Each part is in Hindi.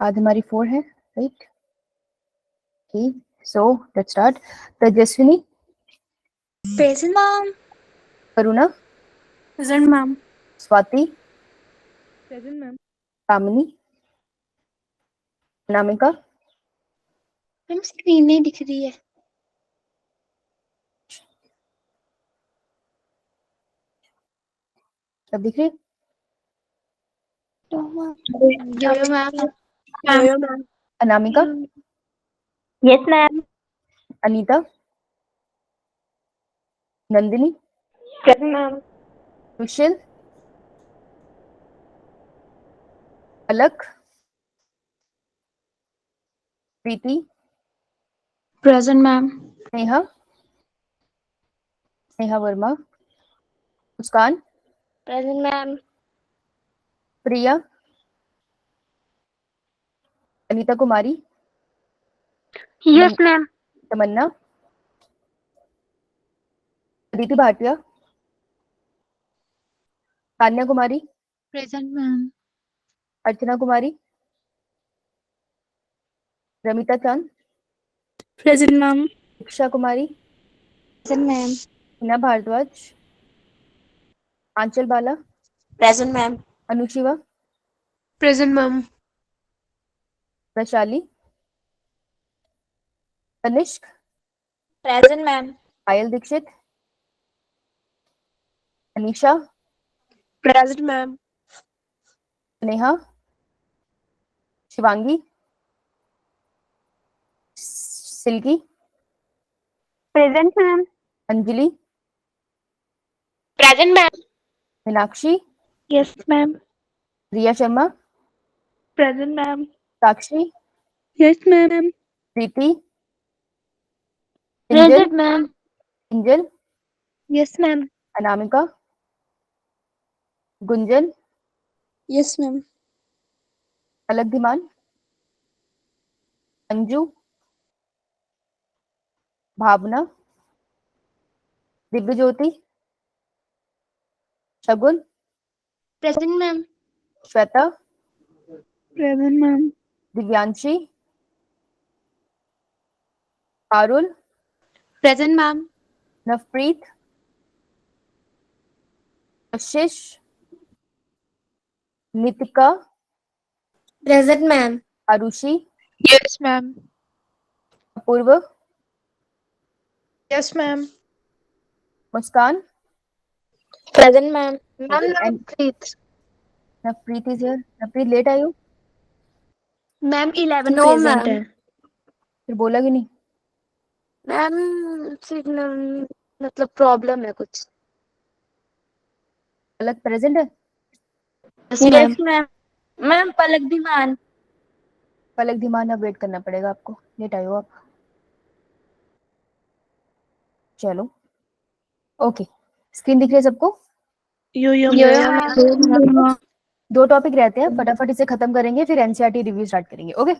आज हमारी 4 है, right? Okay, so let's start. Tejaswini. Present, ma'am. Karuna. Present, ma'am. Swati. Present, ma'am. Kamini. Anamika. Ma'am screen नहीं दिख रही है. सब दिख रही? Yo ma'am. Yo ma'am. Anamika. Yes, ma'am. Anita. Nandini. Present, ma'am. Sushil. Alak. Preeti. Present, ma'am. Sneha. Sneha Verma. Muskan. Present, ma'am. Priya. Anita Kumari. Yes, ma'am. Tamanna. Aditi Bhatia. Tanya Kumari. Present, ma'am. Archana Kumari. Ramita Chand. Present, ma'am. Diksha Kumari. Present, ma'am. Heena Bhardwaj. Aanchal Bala. Present, ma'am. Anushiva. Present, ma'am. Vaishali. Tanishk. Present, ma'am. Payal Dixit. Anisha. Present, ma'am. Sneha. Shivangi. Silky. Present, ma'am. Anjali. Present, ma'am. Meenakshi. Yes, ma'am. Riya Sharma. Present, ma'am. Sakshi. Yes, ma'am. Preeti. Injal. Present, ma'am. Injal. Yes, ma'am. Anamika. Gunjan. Yes, ma'am. Alak Dhiman. Anju. Bhavna. Divya Jyoti. Shagun. Present, ma'am. Shweta. Present, ma'am. Divyanshi. Parul. Present, ma'am. Navpreet. Ashish. Nitika. Present, ma'am. Arushi. Yes, ma'am. Apoorv. Yes, ma'am. Muskan. Present, ma'am. Ma'am, Okay, and Navpreet. Navpreet is here. Navpreet late आई हो? Ma'am, 11 no, present है. फिर बोला कि नहीं? मैम सिग्नल मतलब प्रॉब्लम है कुछ. अलग प्रेजेंट है? Yes ma'am. मैम पलक धीमान. पलक धीमान. अब वेट करना पड़ेगा आपको. लेट आए हो आप. चलो ओके. स्क्रीन दिख रही है सबको? यो 2 टॉपिक रहते हैं, फटाफट इसे खत्म करेंगे, फिर एनसीईआरटी रिव्यू स्टार्ट करेंगे. Okay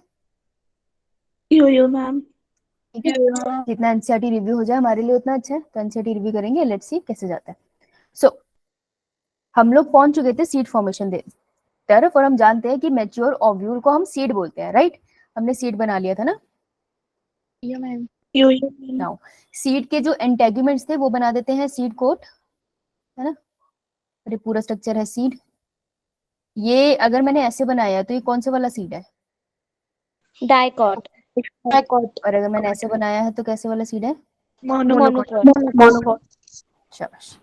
yo ma'am. ठीक है. जितना एनसीईआरटी रिव्यू हो जाए हमारे लिए उतना अच्छा है. तो एनसीईआरटी रिव्यू करेंगे. लेट्स सी कैसे जाता है. सो हम लोग पहुंच चुके थे सीड फॉर्मेशन दे तरफ, और हम जानते हैं कि मैच्योर ओव्यूल को हम सीड बोलते हैं, राइट? हमने सीड बना लिया था ना. यो मैम. नाउ सीड के जो एंटेगुमेंट्स थे वो बना देते हैं सीड कोट, है ना? अरे पूरा स्ट्रक्चर है सीड. ये अगर मैंने ऐसे बनाया तो ये कौन सा वाला सीड है? डाइकॉट. और अगर मैंने ऐसे बनाया है तो कैसे वाला सीड है? मोनोकॉट. शाबाश.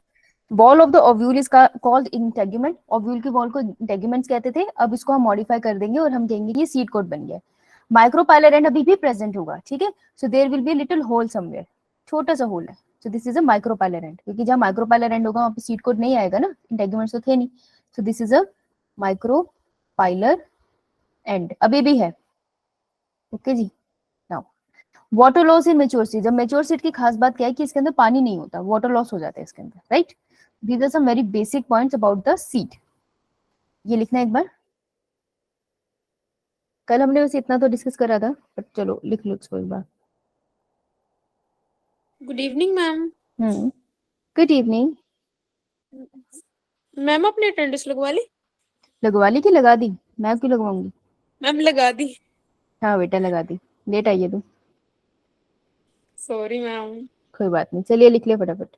Ball of the ovule is called integument. Ovule की बॉल को इंटेगुमेंट्स कहते थे. अब इसको हम मॉडिफाई कर देंगे और हम कहेंगे कि ये सीड कोट बन गया. माइक्रोपाइलर एंड अभी भी प्रेजेंट होगा, ठीक है? So there will be a little hole somewhere. छोटा सा होल है. So this is a micropylar end, क्योंकि जहां माइक्रोपाइलर एंड होगा वहां पे सीड कोट नहीं आएगा ना, इंटेगुमेंट्स तो थे नहीं. So this is a micropylar end. अभी भी है. ओके जी. Now water loss in mature seed. जब मेच्योर सीड की खास बात क्या है कि इसके अंदर पानी नहीं होता, वाटर लॉस हो जाता है इसके अंदर, right? These are some very basic points about the seed. ये लिखना एक बार. कल हमने वैसे इतना तो डिस्कस करा था, बट चलो लिख लो इसको एक बार. Good evening ma'am. Good evening. Ma'am अपनी अटेंडेंस लगवा ली? लगवा ली कि लगा दी? मैं क्यों लगवाऊंगी? मैम लगा दी। हाँ बेटा लगा दी, लेट आई है तू। Sorry ma'am. कोई बात नहीं, चलिए लिख ले फटाफट।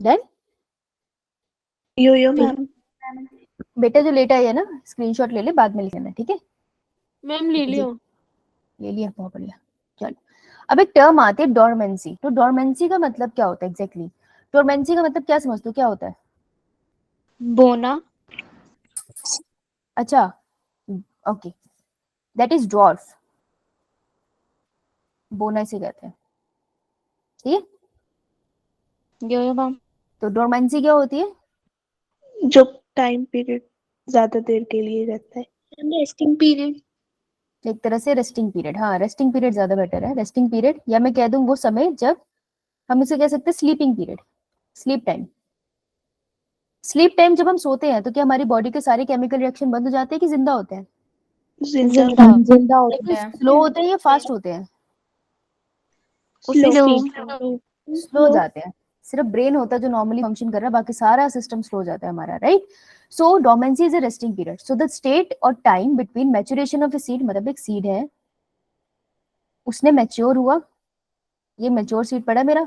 डन। यो मैम। बेटा जो लेट आई है ना, स्क्रीनशॉट ले ले, बाद में लिख लेना, ठीक है। मैम ले लियो। ले लिया, बहुत बढ़िया। चलो, अब एक टर्म आती है डोरमेंसी। तो डोरमेंसी का मतलब क्या होता है एग्जैक्टली? डोरमेंसी का मतलब क्या समझते हो, क्या होता है? बोना। अच्छा, ओके, दैट इज ड्वार्फ। बोना इसे कहते हैं, ठीक है। यो मैम। तो डोरमेंसी क्या होती है? जो टाइम पीरियड ज्यादा देर के लिए रहता है। Resting period. एक तरह से रेस्टिंग पीरियड, हाँ रेस्टिंग पीरियड ज्यादा बेटर है, रेस्टिंग पीरियड, या मैं कह दूं वो समय जब हम इसे कह सकते हैं sleeping period, sleep time. Sleep time जब हम सोते हैं तो क्या हमारी बॉडी के सारे केमिकल रिएक्शन बंद हो जाते हैं कि जिंदा होते हैं? जिंदा। जिंदा होते हैं। स्लो होते हैं या फास्ट होते हैं? स्लो। स्लो हो जाते हैं। सिर्फ ब्रेन होता है जो नॉर्मली फंक्शन कर रहा है, बाकी सारा सिस्टम स्लो हो जाता है हमारा, right. So dormancy is a resting period. So the state और time between maturation of a seed, मतलब एक सीड है, उसने मैच्योर हुआ, ये मैच्योर सीड पड़ा मेरा,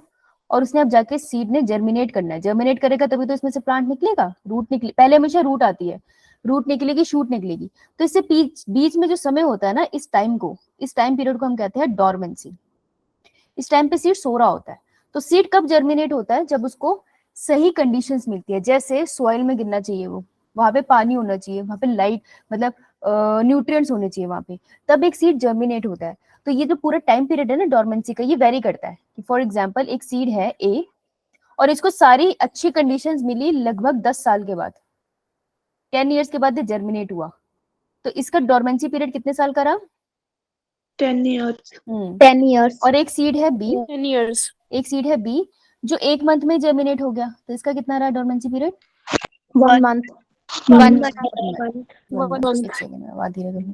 और उसने अब जाके सीड ने जर्मिनेट करना है। जर्मिनेट करेगा तभी तो इसमें से प्लांट निकलेगा, रूट निकले, पहले हमेशा रूट आती है, रूट निकलेगी, शूट निकलेगी। तो इससे बीच बीच में जो समय होता है ना, इस टाइम को, इस टाइम पीरियड को हम कहते हैं डोरमेंसी। इस टाइम पे सीड सो रहा होता है। तो सीड कब जर्मिनेट होता है? जब उसको सही कंडीशंस मिलती है, जैसे सॉइल में गिरना चाहिए, वो वहां पे पानी होना चाहिए, वहां पे लाइट, मतलब न्यूट्रिएंट्स होने चाहिए वहां पे, तब एक सीड जर्मिनेट होता है। तो ये जो पूरा टाइम पीरियड है ना डोरमेंसी का, ये वेरी करता है कि फॉर एग्जांपल एक सीड है ए, और इसको सारी अच्छी कंडीशंस मिली लगभग 10 साल के बाद, 10 ईयर्स के बाद ये जर्मिनेट हुआ। तो इसका डोरमेंसी पीरियड कितने साल का रहा? 10 years। 10 ईयर्स। और एक सीड है बी, 10 years। एक सीड है बी जो 1 मंथ में जर्मिनेट हो गया, तो इसका कितना रहा dormancy period? 1 month। 1 month। Month. 1 1 month, एक month। सेकंड में आवाज धीरे करूँ।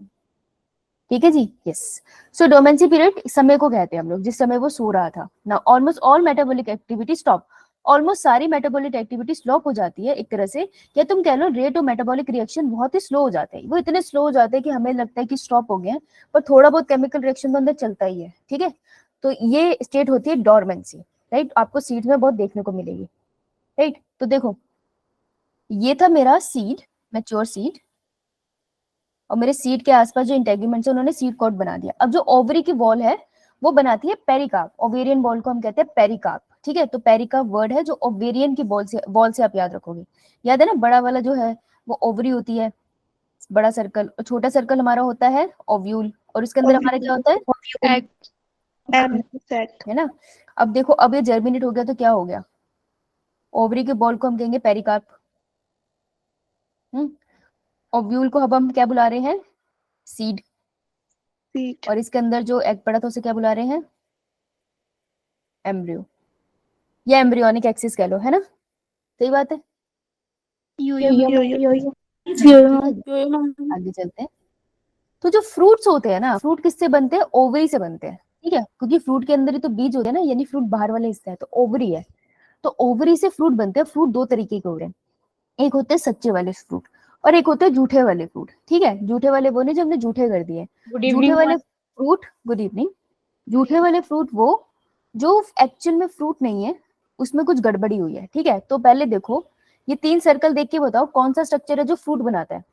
ठीक है जी, यस। सो डोमेंसी पीरियड समय को कहते हैं हम लोग, जिस समय वो सो रहा था ना। Almost all metabolic activity stop, almost सारी मेटाबॉलिक एक्टिविटी स्टॉप हो जाती है एक तरह से, या तुम कह लो रेट ऑफ मेटाबॉलिक रिएक्शन बहुत ही स्लो हो जाते हैं। वो इतने स्लो हो जाते हैं कि हमें लगता है कि स्टॉप हो गए हैं, पर थोड़ा बहुत केमिकल रिएक्शन तो अंदर चलता ही है, ठीक है। तो ये स्टेट होती है डोरमेंसी, राइट। आपको सीड में बहुत देखने को मिलेगी, राइट। तो देखो, ये था मेरा सीड, मैच्योर सीड, और मेरे सीड के आसपास जो इंटेगुमेंट्स है उन्होंने सीड कोट बना दिया। अब जो ओवरी की वॉल है वो बनाती है पेरिकार्प, ओवेरियन वॉल को हम कहते हैं पेरिकार्प, ठीक है। तो पेरिकार्प वर्ड है जो ओवेरियन की वॉल से आप याद रखोगे। याद है ना, बड़ा वाला जो है वो ओवरी होती है, बड़ा सर्कल, और छोटा सर्कल हमारा होता है ओव्यूल, और उसके अंदर हमारा क्या होता है? है ना। अब देखो, अब ये जर्मिनेट हो गया तो क्या हो गया? ओवरी के बॉल को हम कहेंगे पेरिकार्प। ओव्यूल को अब हम क्या बुला रहे हैं? सीड। और इसके अंदर जो एग पड़ा था उसे क्या बुला रहे हैं? एम्ब्रियो, या एम्ब्रियोनिक एक्सिस कह लो, है ना। सही बात है। आगे चलते हैं। तो जो फ्रूट्स होते हैं ना, फ्रूट किससे बनते हैं? ओवरी से बनते हैं, ठीक है, क्योंकि फ्रूट के अंदर ही तो बीज होते हैं ना, यानी फ्रूट बाहर वाला हिस्सा है तो ओवरी है। तो ओवरी से फ्रूट बनते हैं। फ्रूट दो तरीके के होते हैं, एक होते हैं सच्चे वाले फ्रूट, और एक होते हैं झूठे वाले फ्रूट, ठीक है। झूठे वाले वो नहीं जो हमने झूठे कर दिए। गुड झूठे इवनिंग। वाले फ्रूट, गुड इवनिंग। झूठे वाले फ्रूट वो जो एक्चुअल में फ्रूट नहीं है, उसमें कुछ गड़बड़ी हुई है, ठीक है। तो पहले देखो, ये 3 सर्कल देख के बताओ कौन सा स्ट्रक्चर है जो फ्रूट बनाता है?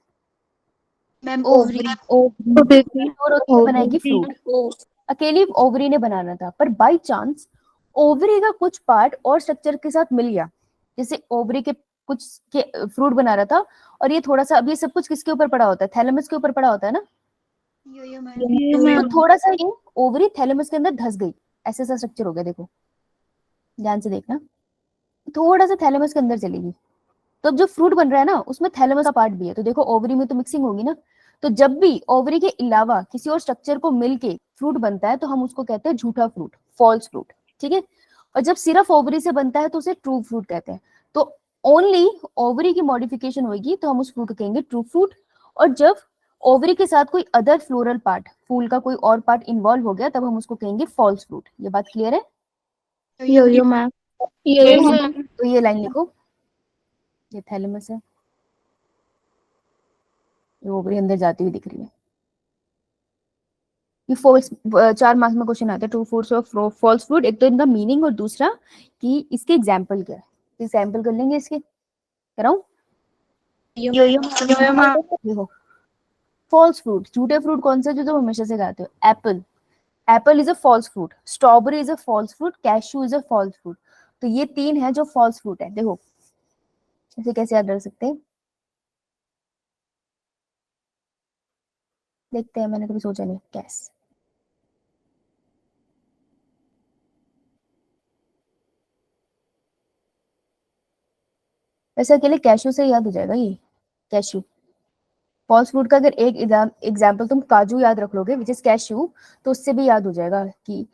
Ma'am ovary. और होती है बनाएगी फ्रूट। अकेली ओवरी ने बनाना था, पर बाय चांस ओवरी का कुछ पार्ट और स्ट्रक्चर के साथ मिल गया, जैसे ओवरी के कुछ के फ्रूट बना रहा था, और ये थोड़ा सा, अब ये सब कुछ किसके ऊपर पड़ा होता है? थैलेमस के ऊपर पड़ा होता है ना। तो थोड़ा सा ये ओवरी थैलेमस के अंदर धस गई, ऐसे सा स्ट्रक्चर हो गया, देखो ध्यान से देखना, थोड़ा सा थैलेमस के अंदर चलेगी। तो अब जो फ्रूट बन रहा है ना, उसमें थैलेमस का पार्ट भी है, तो देखो ओवरी में तो मिक्सिंग होगी ना। तो जब भी ओवरी के अलावा किसी और स्ट्रक्चर को मिलके फ्रूट बनता है तो हम उसको कहते हैं झूठा फ्रूट, फॉल्स फ्रूट, ठीक है। और जब सिर्फ ओवरी से बनता है तो उसे ट्रू फ्रूट कहते हैं। तो ओनली ओवरी की मॉडिफिकेशन होगी तो हम उस फ्रूट को कहेंगे ट्रू फ्रूट। और जब ओवरी के साथ कोई अदर फ्लोरल पार्ट, फूल का कोई और पार्ट इन्वॉल्व हो गया, तब हम उसको कहेंगे फॉल्स फ्रूट। ये बात क्लियर है? यो मैम। Yes ma'am. तो ये लाइन लिखो, ये थैलेमस है, ये ओवरी अंदर जाती हुई दिख रही है। ये फॉल्स, 4 मार्क्स में क्वेश्चन आता है, ट्रू फॉल्स और फॉल्स फ्रूट। एक तो इनका मीनिंग और दूसरा कि इसके एग्जाम्पल क्या है। एग्जाम्पल कर लेंगे इसके, कराऊं? Yo ma'am. देखो, फॉल्स फ्रूट, झूठे फ्रूट कौन से जो तुम हमेशा से खाते हो? Apple, apple is a false fruit, strawberry is a false fruit, cashew is a false fruit. तो ये 3 है जो फॉल्स फ्रूट है। देखो इसे कैसे याद रख सकते हैं, देखते हैं, मैंने कभी सोचा नहीं कैसे। वैसे अकेले कैशू से याद हो जाएगा ये, कैशू फॉल्स फ्रूट का। अगर एक एग्जाम्पल तुम काजू याद रख लोगे विच इज कैशू, तो उससे भी याद हो जाएगा कि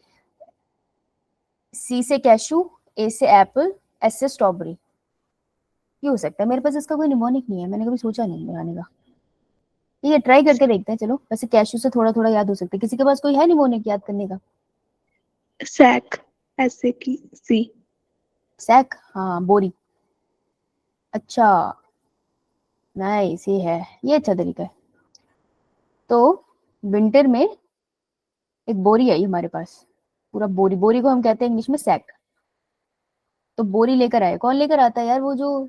सी से कैशू, ए से एप्पल, एस से स्ट्रॉबेरी। ये हो सकता है। मेरे पास इसका कोई निमोनिक नहीं है, मैंने कभी सोचा नहीं बनाने का। ये ट्राई करके देखते हैं चलो। वैसे कैशू से थोड़ा थोड़ा याद हो सकता है। किसी के पास कोई है निमोनिक याद करने का? सैक, ऐसे की सी। सैक, हाँ बोरी। अच्छा, नाइस, ये है, ये अच्छा तरीका है। तो विंटर में एक बोरी आई हमारे पास, पूरा बोरी, बोरी को हम कहते हैं इंग्लिश में सैक। तो बोरी लेकर आए, कौन लेकर आता है यार? वो जो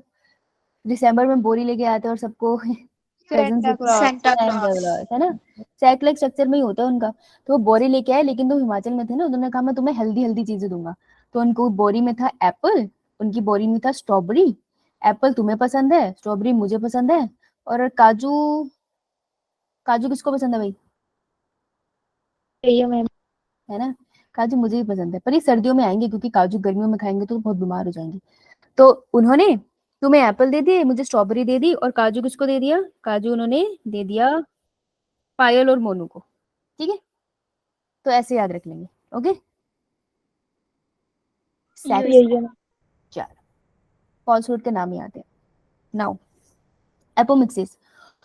दिसंबर में बोरी लेके आते हैं और सबको प्रेजेंट्स देते हैं, सेंटा सैंटा क्लॉज। क्लॉज, है ना? सैक लाइक स्ट्रक्चर में ही होता है उनका। तो वो बोरी लेके आए, लेकिन तुम हिमाचल में थे ना, उन्होंने कहा मैं तुम्हें हेल्दी हेल्दी चीजें दूंगा। तो उनको बोरी में था एप्पल, उनकी बोरी में था स्ट्रॉबेरी। एप्पल तुम्हें पसंद है, स्ट्रॉबेरी मुझे पसंद है, और काजू, काजू किसको पसंद है भाई? यो मैम। है ना? काजू मुझे भी पसंद है, पर ये सर्दियों में आएंगे, क्योंकि काजू गर्मियों में खाएंगे तो बहुत बीमार हो जाएंगे। तो उन्होंने तुम्हें एप्पल दे दिए, मुझे स्ट्रॉबेरी दे दी, और काजू किसको दे दिया? काजू उन्होंने दे दिया पायल और मोनू को। ठीक है, तो ऐसे याद रख लेंगे। Okay, yo ma'am. चार फॉल्स फ्रूट के नाम याद है। Now apomixis,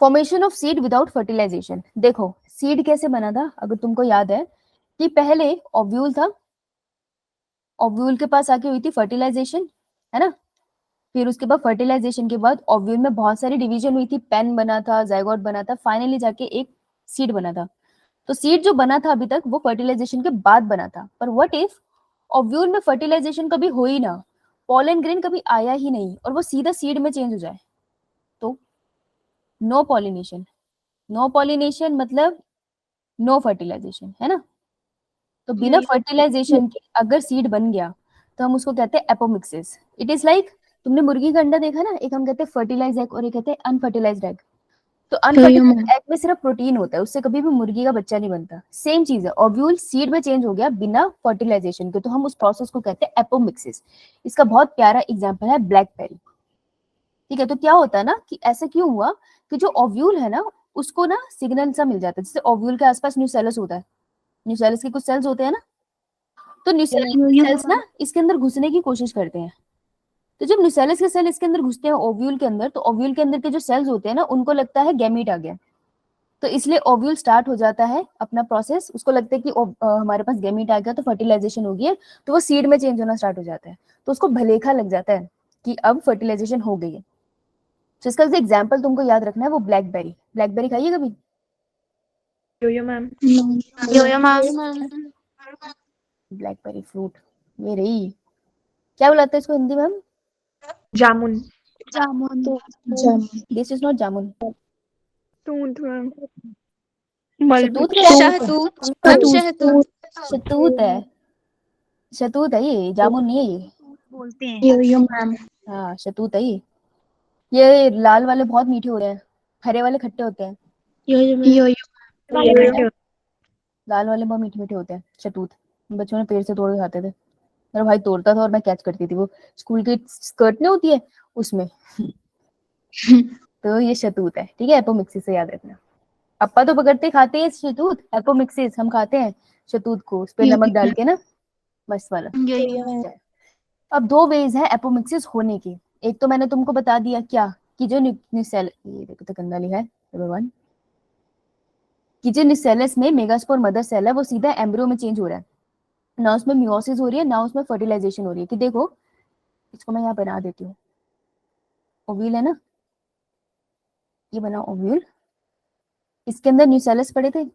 formation of seed without fertilization. देखो सीड कैसे बना था, अगर तुमको याद है कि पहले ओव्यूल था, ओव्यूल के पास आके हुई थी फर्टिलाइजेशन, है ना? फिर उसके बाद फर्टिलाइजेशन के बाद ओव्यूल में बहुत सारी डिवीजन हुई थी, पेन बना था, जाइगोट बना था, फाइनली जाके एक सीड बना था। तो सीड जो बना था अभी तक वो फर्टिलाइजेशन के बाद बना था। पर व्हाट इफ ओव्यूल में फर्टिलाइजेशन कभी हो ही ना, पॉलन ग्रेन कभी आया ही नहीं, और वो सीधा सीड में चेंज हो जाए, तो नो पॉलिनेशन। नो पॉलिनेशन मतलब नो फर्टिलाइजेशन, है ना? तो बिना फर्टिलाइजेशन के अगर सीड बन गया तो हम उसको कहते हैं एपोमिक्सिस। इट इज लाइक, तुमने मुर्गी का अंडा देखा ना, एक हम कहते हैं फर्टिलाइज एग और एक कहते हैं अनफर्टिलाइज्ड एग। तो अनफर्टिलाइज्ड एग में सिर्फ प्रोटीन होता है, उससे कभी भी मुर्गी का बच्चा नहीं बनता। सेम चीज है, ओव्यूल सीड में चेंज हो गया बिना फर्टिलाइजेशन के, तो हम उस प्रोसेस को कहते हैं एपोमिक्सिस। इसका बहुत प्यारा एग्जांपल है ब्लैकबेरी। ठीक है, तो क्या होता है ना कि ऐसा क्यों हुआ कि जो ओव्यूल है ना उसको ना सिग्नल सा मिल जाता है। जैसे ओव्यूल के आसपास न्यूसेलस होता है, न्यूसेलस के कुछ सेल्स होते हैं ना, तो न्यूसेलस सेल्स ना इसके अंदर घुसने की कोशिश करते हैं। तो जब न्यूसेलस के सेल इसके अंदर घुसते हैं ओव्यूल के अंदर, तो ओव्यूल के अंदर के जो सेल्स होते हैं ना उनको लगता है गैमीट आ गया, तो इसलिए ओव्यूल स्टार्ट हो जाता है अपना प्रोसेस। उसको लगता है कि हमारे पास गैमीट आ गया तो फर्टिलाइजेशन हो गई है, तो वो सीड में चेंज होना स्टार्ट हो जाता है। तो उसको भलेखा लग जाता है कि अब फर्टिलाइजेशन हो गई है। तो इसका जो एग्जाम्पल तुमको याद रखना है वो ब्लैकबेरी। ब्लैकबेरी खाइए कभी? Yo ma'am. Yo ma'am. Blackberry fruit, ये रही। क्या बुलाते हैं इसको हिंदी में हम? जामुन। जामुन। This is not jamun. तूंत मैम। शतूत है, शहतूत मैम, शहतूत। शतूत है, शतूत है ये, जामुन नहीं है ये। बोलते हैं। यो मैम। हाँ शतूत है ये लाल वाले बहुत मीठे होते हैं, हरे वाले खट्टे होते हैं। यो लाल वाले बहुत मीठे मीठे होते हैं, शतूत। बच्चों ने पेड़ से तोड़ के खाते थे, मेरा भाई तोड़ता था और मैं कैच करती थी, वो स्कूल की स्कर्ट नहीं होती है उसमें। तो ये शतूत है, ठीक है? एपोमिक्सिस से याद रखना। अप्पा तो पकड़ते खाते हैं शतूत, एपोमिक्सिस हम खाते हैं शतूत को उस पे नमक डाल के ना, मस्त वाला। अब 2 वेज है एपोमिक्सिस होने की। एक तो मैंने तुमको बता दिया क्या, कि जो न्यूसेल, ये देखो तो गंदा लिखा है, नंबर 1, कि जो न्यूसेलस में मेगास्पोर मदर सेल है वो सीधा एम्ब्रियो में चेंज हो रहा है, ना उसमें मियोसिस हो रही है ना उसमें फर्टिलाइजेशन हो रही है। कि देखो इसको मैं यहाँ बना देती हूँ, ओव्यूल है ना, ये बना ओव्यूल, इसके अंदर न्यूसेलस पड़े थे,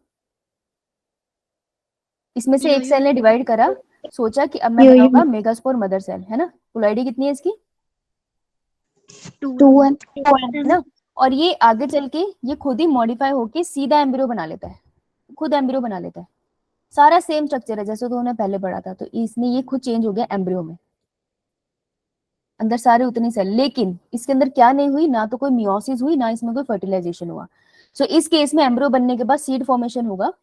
इसमें से एक सेल ने डिवाइड करा, सोचा कि अब मैं बनाऊंगा मेगास्पोर मदर सेल, है ना। पोलैरिटी कितनी है इसकी, 2 है ना। और ये आगे चल के ये खुद ही मॉडिफाई होके सीधा एम्ब्रियो बना लेता है, खुद एम्ब्रियो बना लेता है। सारा सेम स्ट्रक्चर है जैसे तो उन्होंने पहले पढ़ा था, तो इसमें ये खुद चेंज हो गया एम्ब्रियो में, अंदर सारे उतने सेल। लेकिन इसके अंदर क्या नहीं हुई, ना तो कोई मियोसिस हुई ना इसमें कोई फर्टिलाइजेशन हुआ। सो इस केस में एम्ब्रियो बनने के बाद सीड फॉर्मेशन होगा।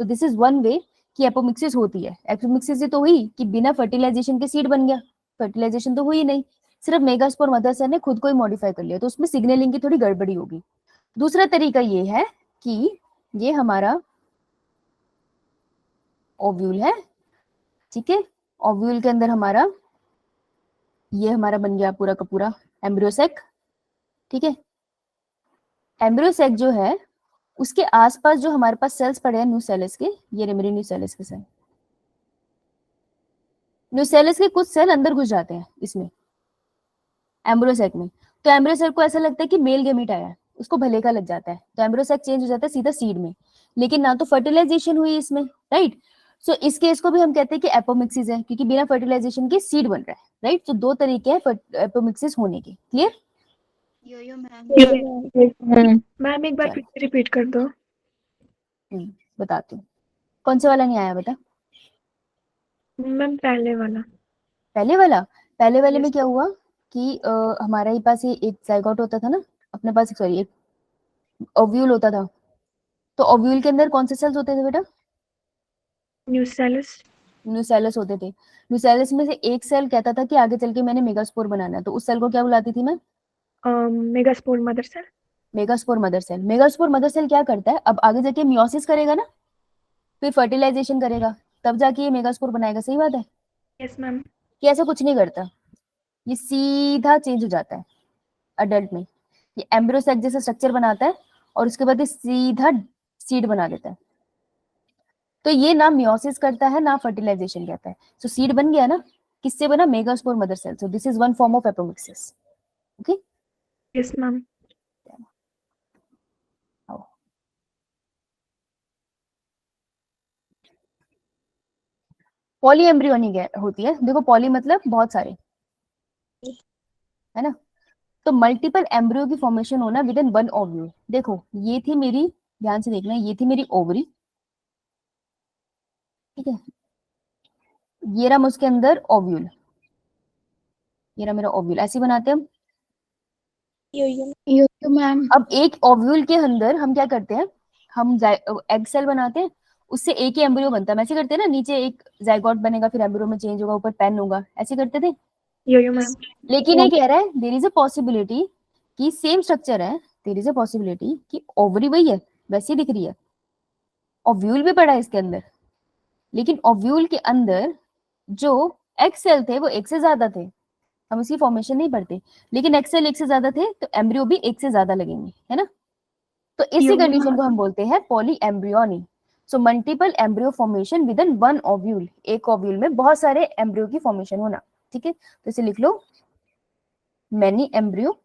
तो दिस इज वन वे कि एपोमिक्सिस होती है। एपोमिक्सिस तो हुई कि बिना फर्टिलाइजेशन के सीड बन गया, फर्टिलाइजेशन तो हुई नहीं, सिर्फ मेगास्पोर मदर सेल ने खुद को ही मॉडिफाई कर लिया, तो उसमें सिग्नलिंग की थोड़ी गड़बड़ी होगी। दूसरा तरीका ये है कि ये हमारा ओव्यूल है, ठीक है, ओव्यूल के अंदर हमारा ये हमारा बन गया पूरा का पूरा एम्ब्रियोसेक, ठीक है। एम्ब्रियोसेक जो है उसके आसपास जो हमारे पास सेल्स पड़े हैं न्यूसेलस के, ये रहे मेरे न्यूसेलस के सेल। न्यूसेलस के कुछ सेल अंदर घुस जाते हैं इसमें एम्ब्रियोसेक में, तो एम्ब्रियोसेक को ऐसा लगता है कि मेल गेमीट आया है, उसको भले का लग जाता है, तो एम्ब्रियोसेक चेंज हो जाता है सीधा सीड में। लेकिन ना तो फर्टिलाइजेशन हुई इसमें, राइट। सो इस केस को भी हम कहते हैं कि एपोमिक्सिस है, क्योंकि बिना फर्टिलाइजेशन के सीड बन रहा है, राइट। तो दो तरीके हैं एपोमिक्सिस होने के, क्लियर। यो मैम। मैम एक बार चलो। फिर से रिपीट कर दो। बताती हूँ, कौन से वाला नहीं आया बता। मैम पहले वाला। पहले वाला, पहले वाले में Yes. क्या हुआ कि हमारे ही पास ये एक जाइगोट होता था ना, अपने पास सॉरी एक ओव्यूल होता था। तो ओव्यूल के अंदर कौन से सेल्स होते थे बेटा, न्यूसेलस। न्यूसेलस होते थे। न्यूसेलस में से एक सेल कहता था कि आगे चल के मैंने मेगास्पोर बनाना है, तो उस सेल को क्या बुलाती थी मैं, megaspore mother cell. Megaspore mother cell. Megaspore mother cell क्या करता है, अब आगे जाके मियोसिस करेगा ना, फिर फर्टिलाइजेशन करेगा, तब जाके ये मेगास्पोर बनाएगा, सही बात है। Yes ma'am. कि ऐसा कुछ नहीं करता, ये सीधा चेंज हो जाता है अडल्ट में, ये एम्ब्रियोसेक जैसा स्ट्रक्चर बनाता है और उसके बाद ये सीधा सीड बना देता है। तो ये ना मियोसिस करता है ना फर्टिलाइजेशन कहता है। सो सीड बन गया ना, किससे बना, megaspore mother cell. So this is one form of apomixis, okay. Yes ma'am. Polyembryonic होती है, देखो पॉली मतलब बहुत सारे, है ना। तो मल्टीपल एम्ब्रियो की फॉर्मेशन होना विद इन वन ओव्यूल। देखो ये थी मेरी, ध्यान से देखना, ये थी मेरी ओवरी, ठीक है, ये रहा उसके अंदर ओव्यूल, ये रहा मेरा ओव्यूल, ऐसे बनाते हैं हम। यो मैम। अब एक ओव्यूल के अंदर हम क्या करते हैं, हम एग सेल बनाते हैं, उससे एक ही एम्ब्रियो बनता है, हम ऐसे करते हैं ना, नीचे एक जाइगोट बनेगा फिर एम्ब्रियो में चेंज होगा, ऊपर पेन होगा, ऐसे करते थे। यो मैम। लेकिन ये कह रहा है देयर इज अ पॉसिबिलिटी कि सेम स्ट्रक्चर है, देयर इज अ पॉसिबिलिटी कि ओवरी वही है, वैसी दिख रही है, ओव्यूल भी पड़ा है इसके अंदर, लेकिन ओव्यूल के अंदर जो एग सेल थे वो एक से ज्यादा थे, हम इसकी फॉर्मेशन नहीं पढ़ते, लेकिन एक्स सेल एक से ज्यादा थे तो एम्ब्रियो भी एक से ज्यादा लगेंगे, है ना। तो इसी कंडीशन को हम बोलते हैं poly embryony. So multiple embryo formation with in one ovule, एक ओव्यूल में बहुत सारे एम्ब्रियो की फॉर्मेशन होना, ठीक है। तो इसे लिख लो मैनी एम्ब्रियो,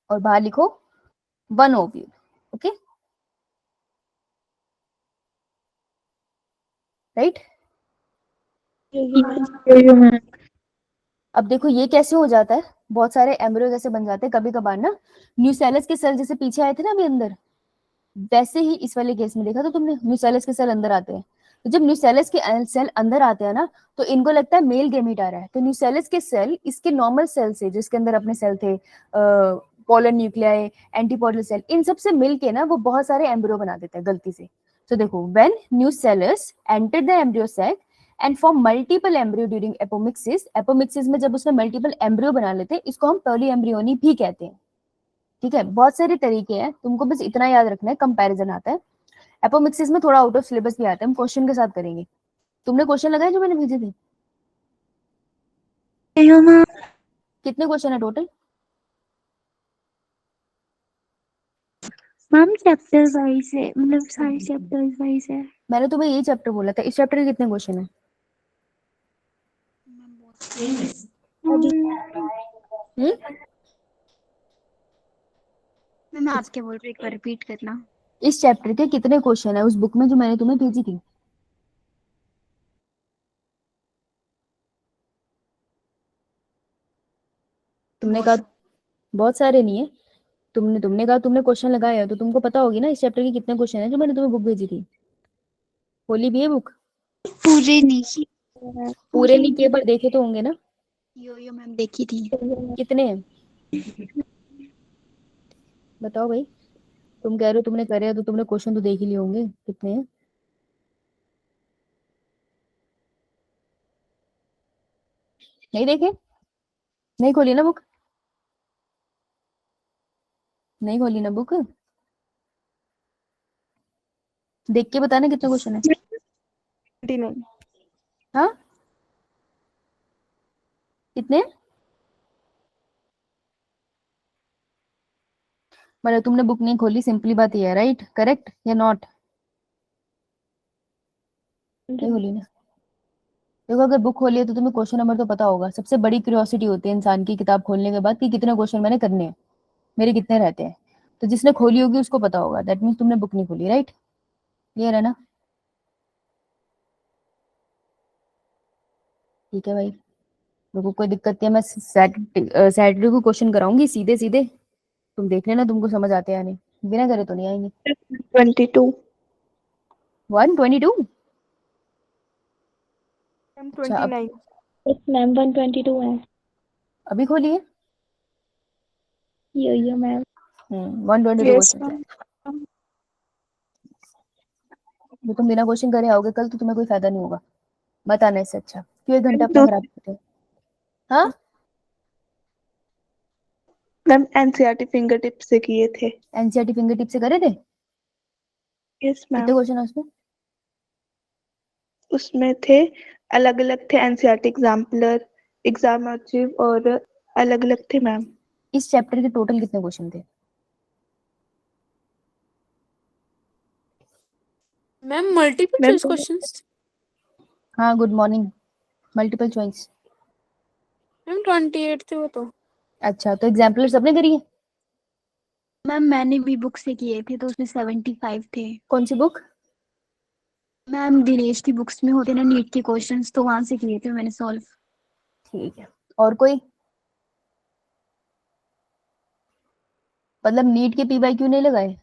और बाहर लिखो one ovule, okay, right. Yo ma'am. अब देखो ये कैसे हो जाता है, बहुत सारे एम्ब्रियो जैसे बन जाते हैं कभी कभार ना, न्यूसेलस के सेल जैसे पीछे आए थे ना अभी अंदर, वैसे ही इस वाले केस में देखा तो तुमने, न्यूसेलस के सेल अंदर आते हैं। तो जब न्यूसेलस के सेल अंदर आते हैं ना, तो इनको लगता है मेल गेमीट आ रहा है, तो न्यूसेलस के सेल इसके नॉर्मल सेल से, जिसके अंदर अपने सेल थे पोलर न्यूक्लियाई, एंटीपोडल सेल, इन सब से मिलके ना वो बहुत सारे एम्ब्रियो बना देता है गलती से। तो देखो when nucellus enter the embryo sac and form multiple embryo during apomixis, apomixis में जब उसने मल्टीपल एम्ब्रियो बना लेते हैं, इसको हम पॉली एम्ब्रियोनी भी कहते हैं, ठीक है। बहुत सारे तरीके हैं, तुमको बस इतना याद रखना है, कंपैरिजन आता है। एपोमिक्सिस में थोड़ा आउट ऑफ सिलेबस भी आता है, हम क्वेश्चन के साथ करेंगे। तुमने क्वेश्चन लगाए जो मैंने भेजे थे, यो मैम। कितने क्वेश्चन है टोटल, मैम चैप्टर वाइज है, मतलब सारे चैप्टर वाइज है। मैंने तुम्हें यही चैप्टर बोला था। इस चैप्टर के कितने क्वेश्चन है? हम्म? मैं आपके बोल रही, एक बार रिपीट करना। इस चैप्टर के कितने क्वेश्चन है उस बुक में जो मैंने तुम्हें भेजी थी? तुमने कहा बहुत सारे नहीं है। तुमने कहा तुमने क्वेश्चन लगाया, तो तुमको पता होगी ना इस चैप्टर के कितने क्वेश्चन है जो मैंने तुम्हें बुक भेजी थी। खोली भी है बुक? पूरे नहीं, पूरे नहीं किए पर देखे तो होंगे ना। यो मैम देखी थी। कितने हैं बताओ भाई। तुम कह रहे हो तुमने करे हैं, तो तुमने क्वेश्चन तो देख ही लिए होंगे। कितने हैं? नहीं देखे? नहीं खोली ना बुक? नहीं खोली ना बुक? देख के बताना कितने क्वेश्चन है। 29। हाँ कितने? मतलब तुमने बुक नहीं खोली, सिंपली बात ये है, राइट? करेक्ट या नॉट? नहीं खोली ना। देखो अगर बुक खोली है तो तुम्हें क्वेश्चन नंबर तो पता होगा। सबसे बड़ी क्यूरियोसिटी होती है इंसान की किताब खोलने के बाद कि कितने क्वेश्चन मैंने करने हैं, मेरे कितने रहते हैं। तो जिसने खोली होगी उसको पता होगा। दैट मीन्स तुमने बुक नहीं खोली, राइट? क्लियर है ना? ठीक है भाई। देखो कोई दिक्कत नहीं है, मैं सैटरडे को क्वेश्चन कराऊंगी सीधे सीधे। तुम देख लेना तुमको समझ आते हैं या नहीं। बिना करे तो नहीं आएंगे। 22। 122? मैम अच्छा अब 29। यस मैम 122 है। अभी खोली है? यो मैम। 122 यस क्वेश्चन है। मैम। जो तुम बिना क्वेश्चन करे आओगे कल तो तुम्हें कोई फायदा नहीं होगा। मत आना इससे अच्छा। क्यों एक घंटा अपना दो खराब करते हो? हाँ मैम एनसीईआरटी फिंगर टिप से किए थे। एनसीईआरटी फिंगर टिप से करे थे? यस कितने मैम। क्वेश्चन है उसमें? उसमें थे, अलग अलग थे, एनसीईआरटी एग्जाम्पलर, एग्जाम अचीव और अलग अलग थे मैम। इस चैप्टर के टोटल कितने क्वेश्चन थे? Ma'am multiple ma'am choice questions. हाँ good morning. Multiple choice. Ma'am 28 थे वो तो। अच्छा तो एग्जाम्पलर सबने करी है? मैम मैंने भी बुक से किए थे तो उसमें 75 थे। कौन सी बुक? मैम दिनेश की बुक्स में होते ना नीट के क्वेश्चंस, तो वहां से किए थे मैंने सॉल्व। ठीक है। और कोई? मतलब नीट के पीवाईक्यू नहीं लगाए?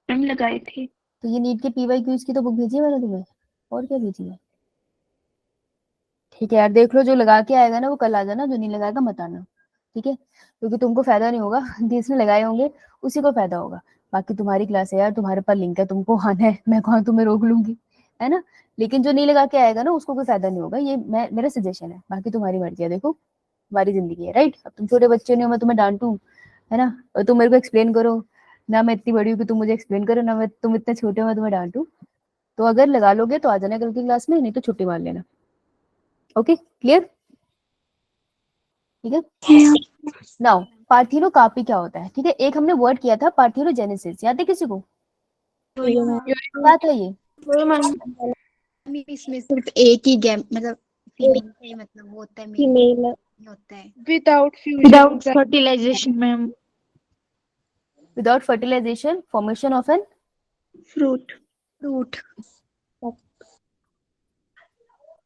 मैम लगाए थे। तो ये नीट के पीवाईक्यूज की तो बुक भेजी है मैंने तुम्हें। और क्या भेजी है? ठीक है यार, देख लो जो लगा के आएगा ना वो कल आ जाना, जो नहीं लगाएगा मत आना। ठीक है? क्योंकि तुमको फायदा नहीं होगा जिसने लगाए होंगे उसी को फायदा होगा। बाकी तुम्हारी क्लास है यार, तुम्हारे पास लिंक है, तुमको आना है, मैं कौन तुम्हें रोक लूंगी, है ना? लेकिन जो नहीं लगा के आएगा ना उसको कोई फायदा नहीं होगा। ये मैं मेरा सजेशन है, बाकी तुम्हारी मर्जी है। देखो तुम्हारी जिंदगी है, राइट? अब तुम छोटे बच्चे नहीं हो, मैं तुम्हें डांटू, है ना? और तुम मेरे को एक्सप्लेन करो ना। मैं इतनी बड़ी हूँ कि तुम मुझे एक्सप्लेन करो ना, मैं तुम इतने छोटे हो मैं तुम्हें डांटू। तो अगर लगा लोगे तो आ जाना कल की क्लास में, नहीं तो छुट्टी मार लेना। Okay clear? ठीक है। नाउ पार्थिनोकार्पी क्या होता है? ठीक है, एक हमने वर्ड किया था पार्थिनोजेनेसिस, याद है किसी को? यो क्या था ये? इसमें सिर्फ एक ही गेम, मतलब फीमेल का ही मतलब वो होता है, मेल फीमेल नहीं होता है। Without fusion without fertilization ma'am. Without fertilization formation of an fruit. Fruit.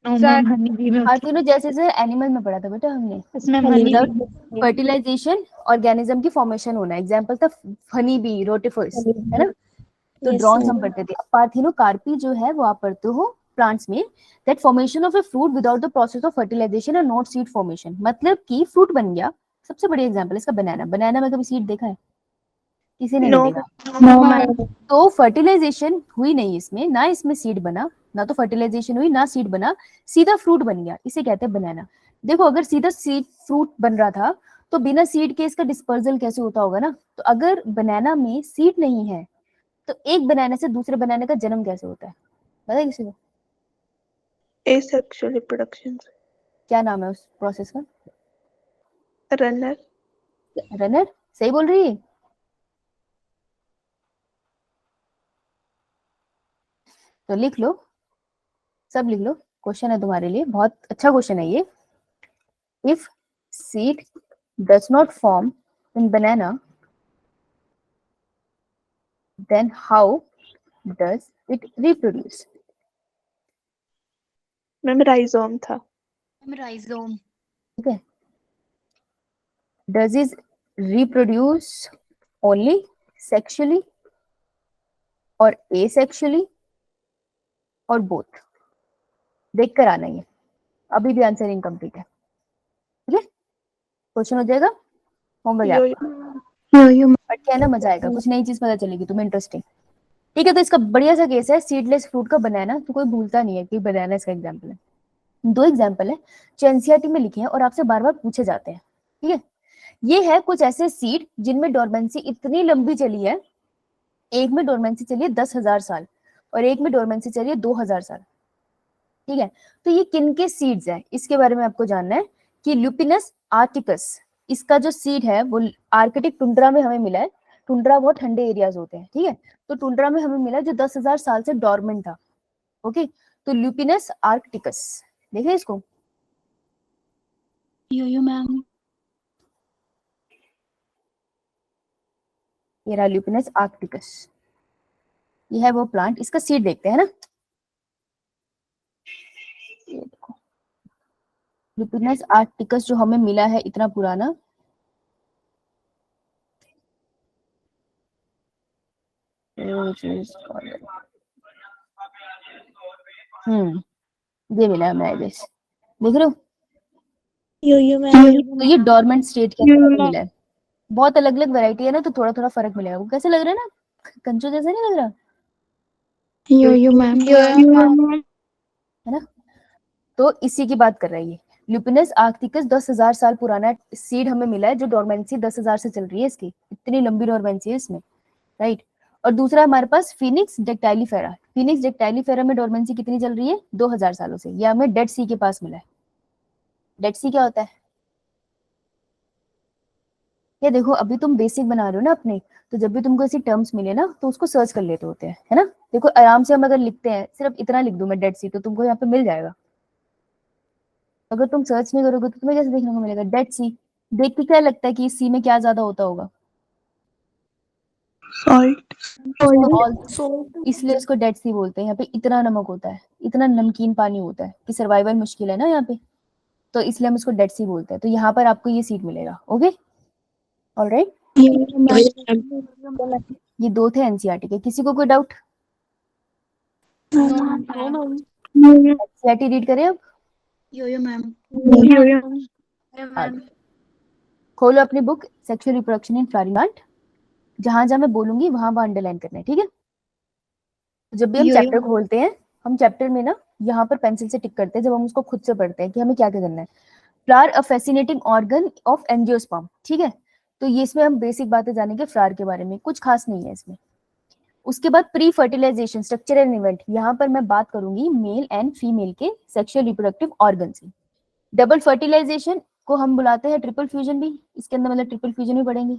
No ma'am honey bee में होती पार्थिनोजेनेसिस एनिमल में पढ़ा था बेटा हमने। है। Ma'am honey without bee. Fertilization organism की फॉर्मेशन होना। एग्जांपल था हनी बी, रोटिफर्स, है ना? तो यस ड्रॉन्स हम पढ़ते थे। पार्थिनोकार्पी जो है वो आप पढ़ते हो प्लांट्स में। That formation of a fruit without the process of fertilization and not seed formation. मतलब कि फ्रूट बन गया। सबसे बड़ी एग्जांपल इसका बनाना। बनाना में कभी सीड देखा है? किसी ने नो नहीं देखा। No ma'am. तो फर्टिलाइजेशन हुई नहीं इसमें, ना इसमें सीड बना, ना तो फर्टिलाइजेशन हुई ना सीड बना, सीधा फ्रूट बन गया। इसे कहते हैं बनाना। देखो अगर सीधा सीड फ्रूट बन रहा था तो बिना सीड के इसका डिस्पर्जल कैसे होता होगा ना? तो अगर बनाना में सीड नहीं है तो एक बनाने से दूसरे बनाने का जन्म कैसे होता है? पता है किसी को? Asexual reproduction. क्या नाम है उस प्रोसेस का? रनर। रनर। सही बोल रही है? तो लिख लो, सब लिख लो, क्वेश्चन है तुम्हारे लिए, बहुत अच्छा क्वेश्चन है ये। If seed does not form in banana then how does it reproduce? Ma'am rhizome था। राइजोम। ठीक है, does is reproduce only sexually और एसेक्सुअली और बोथ? देख कर आना, ये अभी भी आंसर इनकम्प्लीट है। ठीक है, क्वेश्चन हो जाएगा होमवर्क यो आपका, पढ़ के आना, मजा आएगा, कुछ नई चीज पता चलेगी तुम्हें, इंटरेस्टिंग। ठीक है, तो इसका बढ़िया सा केस है सीडलेस फ्रूट का बनाना, तो कोई भूलता नहीं है कि बनाना इसका एग्जाम्पल है। दो एग्जाम्पल है जो एनसीईआरटी में लिखे हैं और आपसे बार बार पूछे जाते हैं। ठीक है, ये है कुछ ऐसे सीड जिनमें डोरमेंसी इतनी लंबी चली है, एक में डोरमेंसी चली है 10,000 साल और एक में डोरमेंसी चली है 2,000 साल। ठीक है, तो ये किन के सीड्स हैं इसके बारे में आपको जानना है कि ल्यूपिनस आर्टिकस, इसका जो सीड है वो आर्कटिक टुंड्रा में हमें मिला है। टुंड्रा बहुत ठंडे एरियाज होते हैं। ठीक है, तो टुंड्रा में हमें मिला जो 10,000 साल से डॉर्मेंट था। ओके, तो ल्यूपिनस आर्कटिकस, देखें इसको, यो मैम। ये रहा ल्यूपिनस आर्कटिकस, ये है वो प्लांट, इसका सीड देखते हैं ना। ये देखो ल्यूपिनस आर्कटिकस जो हमें मिला है इतना पुराना, ये मिला है हमें, आई गेस, देख रहे हो। यो मैम। तो ये डोरमेंट स्टेट के अंदर मिला है, बहुत अलग अलग वैरायटी है ना, तो थोड़ा थोड़ा फर्क मिलेगा। वो कैसे लग रहा है ना, कंचू जैसा नहीं लग रहा यो मैम। है ना। तो इसी की बात कर रहा है ये ल्यूपिनस आर्कटिकस, 10,000 साल पुराना सीड हमें मिला है जो डोरमेंसी 10,000 से चल रही है इसकी, इतनी लंबी डोरमेंसी है इसमें, राइट। और दूसरा हमारे पास फिनिक्स डेक्टाइलिफेरा, फिनिक्स डेक्टाइलिफेरा में डोरमेंसी कितनी चल रही है 2,000 सालों से, ये हमें डेड सी के पास मिला है। डेड सी क्या होता है, ये देखो अभी तुम बेसिक बना रहे हो ना अपने, तो जब भी तुमको ऐसी टर्म्स मिले ना तो उसको सर्च कर लेते होते हैं, है ना। देखो आराम से हम अगर लिखते हैं, सिर्फ इतना लिख दूं मैं डेड सी, तो तुमको यहाँ पे मिल जाएगा। अगर तुम सर्च नहीं करोगे तो तुम्हें कैसे देखने को मिलेगा डेड सी? देख के क्या लगता है कि इस सी में क्या ज्यादा होता होगा, सॉल्ट। सॉल्ट, इसलिए उसको डेड सी बोलते हैं। यहाँ पे इतना नमक होता है, इतना नमकीन पानी होता है कि सर्वाइवल मुश्किल है ना यहाँ पे, तो इसलिए हम इसको डेड सी बोलते हैं। तो यहाँ पर आपको ये सीट मिलेगा। ओके, ऑलराइट, ये दो थे एनसीईआरटी के। किसी को कोई डाउट? एनसीईआरटी रीड करें अब। यो मैम। खोलो अपनी book sexual reproduction in flowering plant, जहां जहां मैं बोलूंगी वहां वहां अंडरलाइन करना है। ठीक है, जब भी हम चैप्टर खोलते हैं, हम चैप्टर में ना यहाँ पर पेंसिल से टिक करते हैं जब हम उसको खुद से पढ़ते हैं कि हमें क्या क्या करना है। Flower a fascinating organ of angiosperm. ठीक है, तो ये इसमें हम बेसिक बातें जानेंगे फ्लावर के बारे में, कुछ खास नहीं है इसमें। उसके बाद pre fertilization structure and event, यहाँ पर मैं बात करूंगी मेल एंड फीमेल के सेक्सुअल रिप्रोडक्टिव ऑर्गन से। डबल फर्टिलाइजेशन को हम बुलाते हैं ट्रिपल फ्यूजन भी, इसके अंदर मतलब ट्रिपल फ्यूजन भी पढ़ेंगे।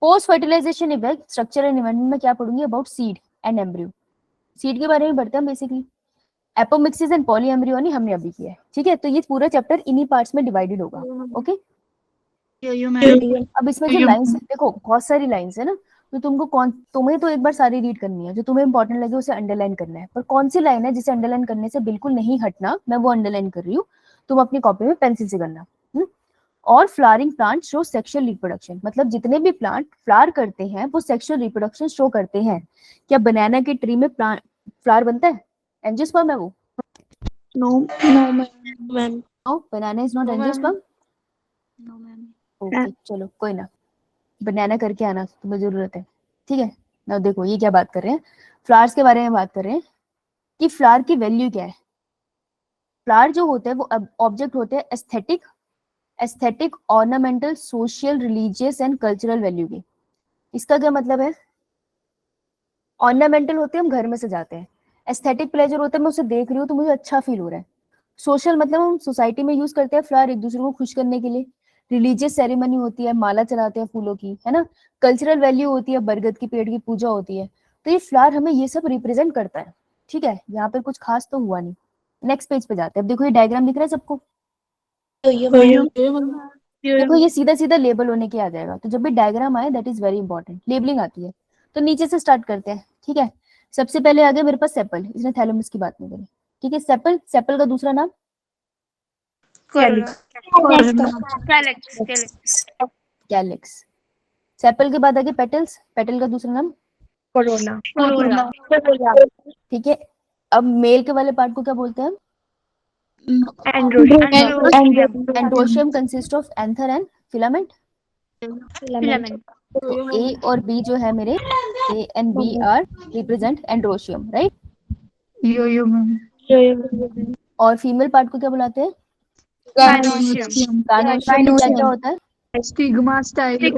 Post fertilization event structure and event में मैं क्या पढ़ूंगी, about seed and embryo, seed के बारे में पढ़ते हैं बेसिकली। एपोमिक्सिस एंड पॉलीएम्ब्रियोनी हमने अभी किया है। ठीक है, तो ये पूरा चैप्टर इन्हीं पार्ट्स में डिवाइडेड होगा। Okay, yo ma'am. अब इसमें जो लाइंस देखो, बहुत सारी लाइंस है ना, तो तुमको तुम्हें तो एक बार सारी रीड करनी है, जो तुम्हें इंपॉर्टेंट लगे उसे अंडरलाइन करना है। पर कौन सी लाइन है जिसे अंडरलाइन करने से बिल्कुल नहीं हटना, मैं वो अंडरलाइन कर रही हूँ, तुम अपनी कॉपी में पेंसिल से करना। और flowering plant show sexual reproduction, मतलब जितने भी प्लांट फ्लावर करते हैं वो सेक्सुअल रिप्रोडक्शन शो करते हैं। क्या बनाना के ट्री में फ्लावर बनता है, एंजियोस्पर्म है वो? No ma'am. No, banana is not angiosperm. No ma'am. Okay, चलो कोई ना, बनाना करके आना, तुम्हें जरूरत है। ठीक है ना, देखो ये क्या बात कर रहे हैं, फ्लावर्स के बारे में बात कर रहे हैं कि फ्लावर की वैल्यू क्या है। फ्लावर जो होते हैं वो ऑब्जेक्ट होते हैं aesthetic ornamental social religious and cultural value के। इसका क्या मतलब है, ऑर्नामेंटल होते हैं हम घर में सजाते हैं, एस्थेटिक प्लेजर होता है मैं उसे देख रही हूँ तो मुझे अच्छा फील हो रहा है, सोशल मतलब हम सोसाइटी में यूज करते हैं फ्लावर एक दूसरे को खुश करने के लिए, रिलीजियस सेरेमनी होती है, माला चलाते हैं फूलों की, है ना, कल्चरल वैल्यू होती है, बरगद की पेड़ की पूजा होती है। तो ये फ्लावर हमें ये सब रिप्रेजेंट करता है। ठीक है, यहाँ पे कुछ खास तो हुआ नहीं। नेक्स्ट पेज पे जाते हैं। अब देखो ये डायग्राम दिख रहा है सबको, देखो ये सीधा सीधा लेबल होने के आ जाएगा। तो जब भी डायग्राम आए that is very important, labelling आती है। तो नीचे से स्टार्ट करते हैं, ठीक है। सबसे पहले आगे मेरे पास सेपल, इसने थैलेमस की बात नहीं करी, ठीक है। सेपल, सेपल का दूसरा नाम कैलिक्स। सेपल के बाद आगे पेटल्स, पेटल का दूसरा नाम ठीक है। अब मेल के वाले पार्ट को क्या बोलते हैं हम? Androecium consist of anther and filament. तो ए और बी जो है मेरे, A and B are represent androecium, right. Yo ma'am. और फीमेल पार्ट को क्या बुलाते हैं? गायनोशियम। क्या होता है? स्टिग्मा स्टाइल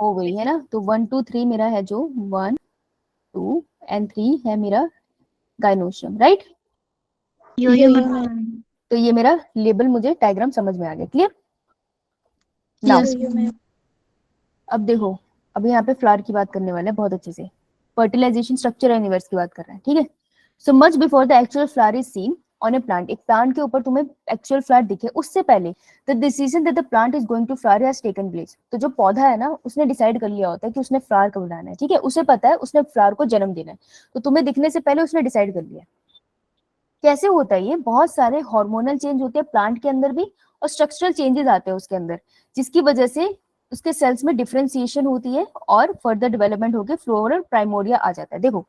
हो गई है ना। तो 1 2 3 मेरा है, जो 1 2 एंड 3 है मेरा गायनोशियम, राइट। तो ये मेरा लेबल, मुझे डायग्राम समझ में आ गया, क्लियर नाउ। अब देखो, अब यहाँ पे फ्लावर की बात करने वाले हैं बहुत अच्छे से। फर्टिलाइजेशन, स्ट्रक्चर एंड यूनिवर्स की बात कर रहे हैं, ठीक है। So much before the actual flower is seen on a plant, एक प्लांट के ऊपर तुम्हें एक्चुअल फ्लावर दिखे उससे पहले the decision that the plant is going to flower has taken place. तो जो पौधा है ना, उसने डिसाइड कर लिया होता है कि उसने फ्लावर कब बनाना है, ठीक है। उसे पता है उसने फ्लावर को जन्म देना है, तो तुम्हें दिखने से पहले उसने डिसाइड कर लिया। कैसे होता है ये? बहुत सारे हार्मोनल चेंज होते हैं प्लांट के अंदर भी, और स्ट्रक्चरल चेंजेस आते हैं उसके अंदर, जिसकी वजह से उसके सेल्स में डिफरेंशिएशन होती है और फर्दर डेवलपमेंट होकर फ्लोरल प्राइमोरिया आ जाता है। देखो,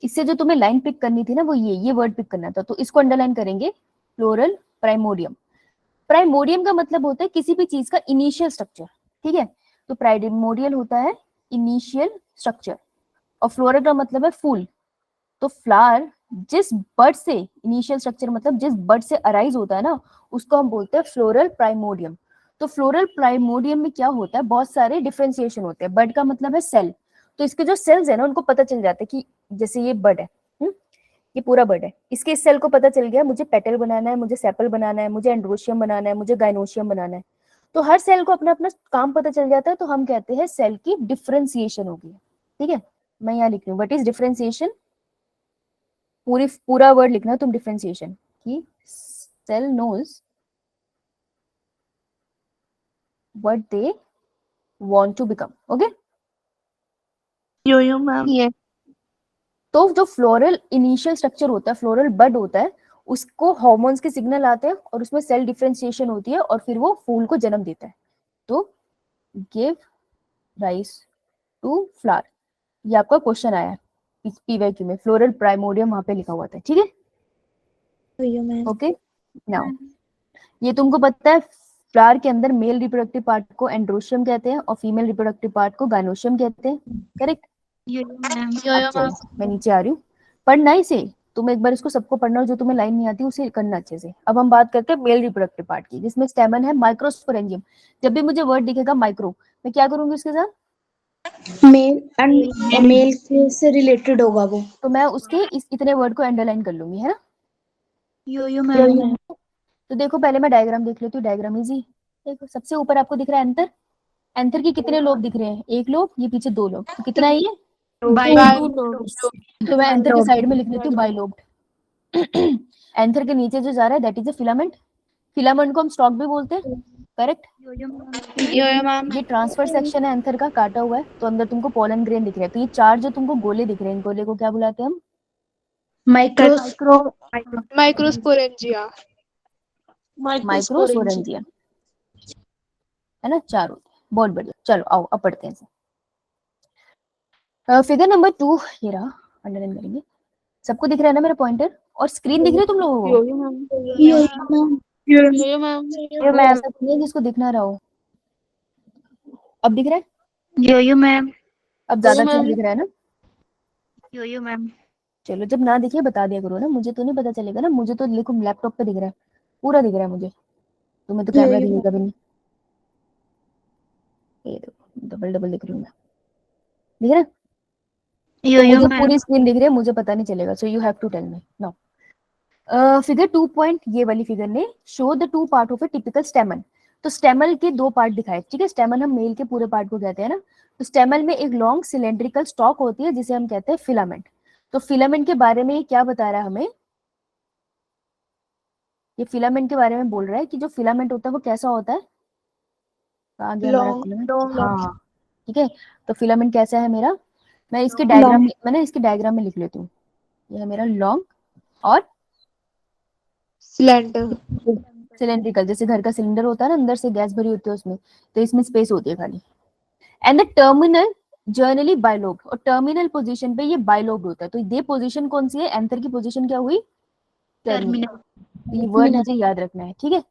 इससे जो तुम्हें लाइन पिक करनी थी ना, वो ये वर्ड पिक करना था, तो इसको अंडरलाइन करेंगे, फ्लोरल प्राइमोरियम। प्राइमोरियम का मतलब होता है किसी भी चीज का इनिशियल स्ट्रक्चर, ठीक है। तो प्राइमोरियल होता है इनिशियल स्ट्रक्चर, और फ्लोरल का मतलब है फूल। तो फ्लावर जिस बड से, इनिशियल स्ट्रक्चर मतलब जिस बड से अराइज होता है ना, उसको हम बोलते हैं फ्लोरल प्राइमोडियम। तो फ्लोरल प्राइमोडियम में क्या होता है, बहुत सारे डिफरेंशिएशन होते हैं। बड का मतलब है सेल, तो इसके जो सेल्स है ना, उनको पता चल जाता है कि जैसे ये बड है, ये पूरा बड है, इसके इस सेल को पता चल गया मुझे पेटल बनाना है, मुझे सेपल बनाना है, मुझे एंड्रोशियम बनाना है, मुझे गाइनोशियम बनाना है। तो हर सेल को अपना अपना काम पता चल जाता है, तो हम कहते हैं सेल की डिफरेंशिएशन होगी, ठीक है। मैं यहाँ लिख रही हूँ, व्हाट इज डिफरेंशिएशन, पूरा वर्ड लिखना तुम, डिफरेंशिएशन की cell knows what they want to become, okay. Yo ma'am. तो जो फ्लोरल इनिशियल स्ट्रक्चर होता है, फ्लोरल बड होता है, उसको हार्मोन्स के सिग्नल आते हैं और उसमें सेल डिफरेंशिएशन होती है और फिर वो फूल को जन्म देता है। तो गिव राइस टू फ्लावर, ये आपका क्वेश्चन आया है इस पीवाईक्यू में, फ्लोरल प्राइमोडियम वहां पे लिखा हुआ था, ठीक है। ओके नाउ, ये तुमको पता है फ्लावर के अंदर मेल रिप्रोडक्टिव पार्ट को एंड्रोशियम कहते हैं और फीमेल रिप्रोडक्टिव पार्ट को गायनोशियम कहते हैं, करेक्ट। मैं नीचे आ रही हूँ, पढ़ना इसे, तुम एक बार इसको सबको पढ़ना, और जो तुम्हें लाइन नहीं आती उसे करना अच्छे से। अब हम बात करते हैं मेल रिप्रोडक्टिव पार्ट की, जिसमें स्टेमन है, माइक्रोस्पोरेंजियम। जब भी मुझे वर्ड दिखेगा माइक्रो, मैं क्या करूंगी उसके साथ? मेल एंड मेल से रिलेटेड होगा वो, तो मैं उसके इतने वर्ड को अंडरलाइन कर लूंगी, है ना। तो देखो पहले मैं डायग्राम देख लेती हूँ, डायग्राम इजी। देखो सबसे ऊपर आपको दिख रहा है एंथर, एंथर के कितने लोब दिख रहे हैं? एक लोब, ये पीछे दो लोब, तो कितना है ये? तो मैं एंथर के साइड में लिख लेती हूँ बाइलोब्ड। एंथर के नीचे जो जा रहा है that is a filament, filament को हम स्टॉक भी बोलते हैं, करेक्ट। ये ट्रांसफर सेक्शन है एंथर का, काटा हुआ है, तो अंदर तुमको पोलन ग्रेन दिख रहा है। तो ये चार जो तुमको गोले दिख रहे हैं, इन गोले को क्या बुलाते हैं हम? माइक्रोस्पोरेंजिया माइक्रोस्पोरेंजिया, है ना, चार होते हैं। बहुत बढ़िया, चलो आओ अब पढ़ते हैं। फिगर नंबर 2 ये रहा, अंडरलाइन करेंगे। सबको दिख रहा है ना मेरा पॉइंटर, और स्क्रीन दिख रही है तुम लोगों को? ऐसा नहीं है जिसको दिख ना रहा हो। अब दिख रहा है? मैम। अब ज्यादा क्लियर दिख रहा है ना? मैम। चलो जब ना दिखे बता दिया करो ना, मुझे तो नहीं पता चलेगा ना, मुझे तो देखो लैपटॉप पे दिख रहा है, पूरा दिख रहा है मुझे, तुम्हें तो कैमरा दिखेगा भी नहीं। ये देखो डबल डबल दिख रही हूँ मैं, दिख रहा है? तो मुझे पूरी स्क्रीन दिख रही है, मुझे पता नहीं चलेगा, so you have to tell me now. Figure 2 point, ये वाली फिगर ने show the two part of a typical stamen. तो स्टेमल के दो पार्ट दिखाए, ठीक है। स्टेमन हम मेल के पूरे पार्ट को कहते हैं ना। तो स्टेमल में एक लॉन्ग सिलेंड्रिकल स्टॉक होती है जिसे हम कहते हैं फिलामेंट। तो फिलामेंट के बारे में ये क्या बता रहा है हमें, ये फिलामेंट के बारे में बोल रहा है कि जो फिलामेंट होता है वो कैसा होता है, कहाँ गया हमारा Long. Filament, Long. हाँ ठीक है। तो फिलामेंट कैसा है मेरा, मैं इसके डायग्राम में, मैंने इसके डायग्राम में लिख लेती हूँ, ये है मेरा लॉन्ग और सिलेंडर। सिलेंड्रिकल, जैसे घर का सिलेंडर होता है ना, अंदर से गैस भरी होती है उसमें, तो इसमें स्पेस होती है खाली। And the terminal generally bilobed, और टर्मिनल पोजीशन पे ये बायलोब्ड होता है। तो ये पोजीशन कौन सी है, एंथर की पोजीशन क्या हुई, टर्मिनल। तो ये वर्ड मुझे याद रखना है, ठीक है।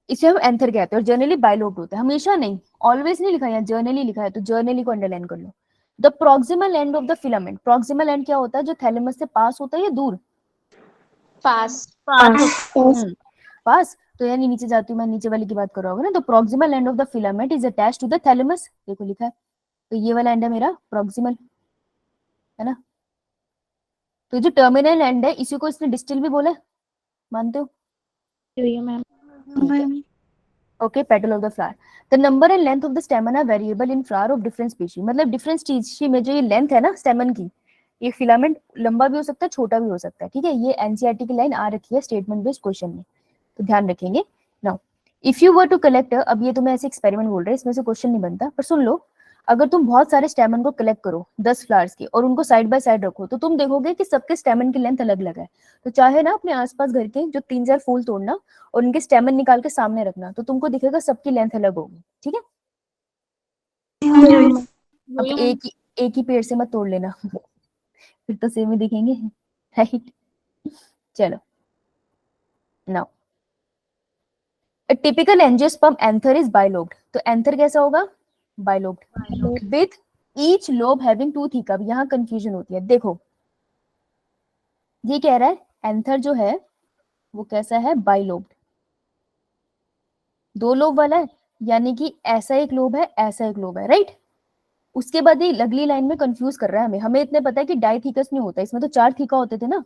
इसे हम एंथर कहते हैं और जर्नली बायलोब्ड होता है, हमेशा नहीं, ऑलवेज नहीं लिखा है, जर्नली लिखा है, तो जर्नली को अंडरलाइन कर लो। The proximal end of the filament, proximal end क्या होता है, जो थैलेमस से पास होता है या दूर, पास पास। तो यानी नीचे जाती हूँ मैं, नीचे वाली की बात कर रहा होगा ना, तो proximal end of the filament is attached to the thalamus, देखो लिखा है, तो ये वाला एंड है मेरा प्रोक्सिमल, है ना। तो जो टर्मिनल एंड है इसी को इसने डिस्टिल भी बोला है, मानते हो, okay. Petal of the flower, the number and length of the stamen are variable in flower of different species, मतलब डिफरेंट स्पीशीज में जो ये लेंथ है ना स्टेमन की, ये फिलामेंट लंबा भी हो सकता है, छोटा भी हो सकता है, ठीक है। ये एनसीईआरटी की लाइन आ रखी है स्टेटमेंट बेस्ड क्वेश्चन में, तो ध्यान रखेंगे। Now if you were to collect, अब ये तुम्हें ऐसे एक्सपेरिमेंट बोल रहे हैं, इसमें से क्वेश्चन नहीं बनता, पर सुन लो, अगर तुम बहुत सारे स्टेमन को कलेक्ट करो 10 फ्लावर्स के और उनको साइड बाय साइड रखो, तो तुम देखोगे कि सबके स्टेमन की लेंथ अलग अलग है। तो चाहे ना अपने आसपास घर के जो 3-4 फूल तोड़ना और उनके स्टेमन निकाल के सामने रखना, तो तुमको दिखेगा सबकी लेंथ अलग होगी, ठीक है। अब एक ही पेड़ से मत तोड़ लेना फिर तो सेम ही दिखेंगे, राइट। चलो now A typical angiosperm anther is bilobed, तो एंथर कैसा होगा, bilobed with each lobe having 2 theca. यहाँ कंफ्यूजन होती है, देखो ये कह रहा है एंथर जो है वो कैसा है, बाइलोब्ड, 2 लोब वाला है, यानी कि ऐसा एक लोब है, ऐसा एक लोब है, राइट। उसके बाद ये अगली लाइन में कंफ्यूज कर रहा है हमें, हमें इतने पता है कि डाइथीकस नहीं होता, इसमें तो 4 थीका होते थे ना।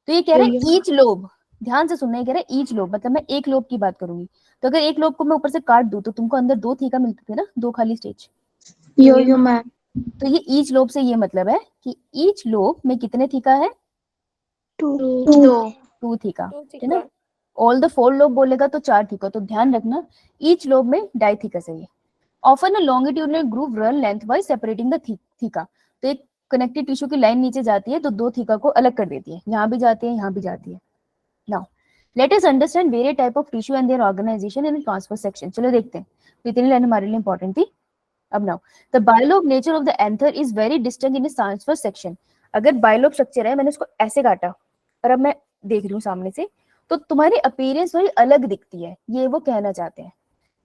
तो ये कह रहा है ईच लोब, ध्यान से सुनना, ये कह रहा है ईच लोब, मतलब मैं एक लोब की बात करूंगी, तो अगर एक लोब को मैं ऊपर से काट दूं तो तुमको अंदर 2 थीका मिलते थे ना, 2 खाली स्टेज। यो मैम तो ये ईच लोब से ये मतलब है कि ईच लोब में कितने थीका है, 2 थीका, है ना। ऑल द 4 लोब बोलेगा तो 4 थीका, तो ध्यान रखना ईच लोब में डाइथीकस है ये। Often a longitudinal groove run lengthwise separating the theca, तो एक कनेक्टिव टिश्यू की लाइन नीचे जाती है तो 2 थीका को अलग कर देती है, यहाँ भी जाती है, यहाँ भी जाती है। Now let us understand various type of tissue and their organization in transfer section, चलो देखते हैं, तो इतनी लाइन हमारे लिए इंपॉर्टेंट थी। अब now the bilobed nature of the anther is very distinct in transfer section. अगर बायलोब स्ट्रक्चर है, मैंने उसको ऐसे काटा और अब मैं देख रही हूँ सामने से, तो तुम्हारी अपीयरेंस थोड़ी अलग दिखती है, ये वो कहना चाहते हैं।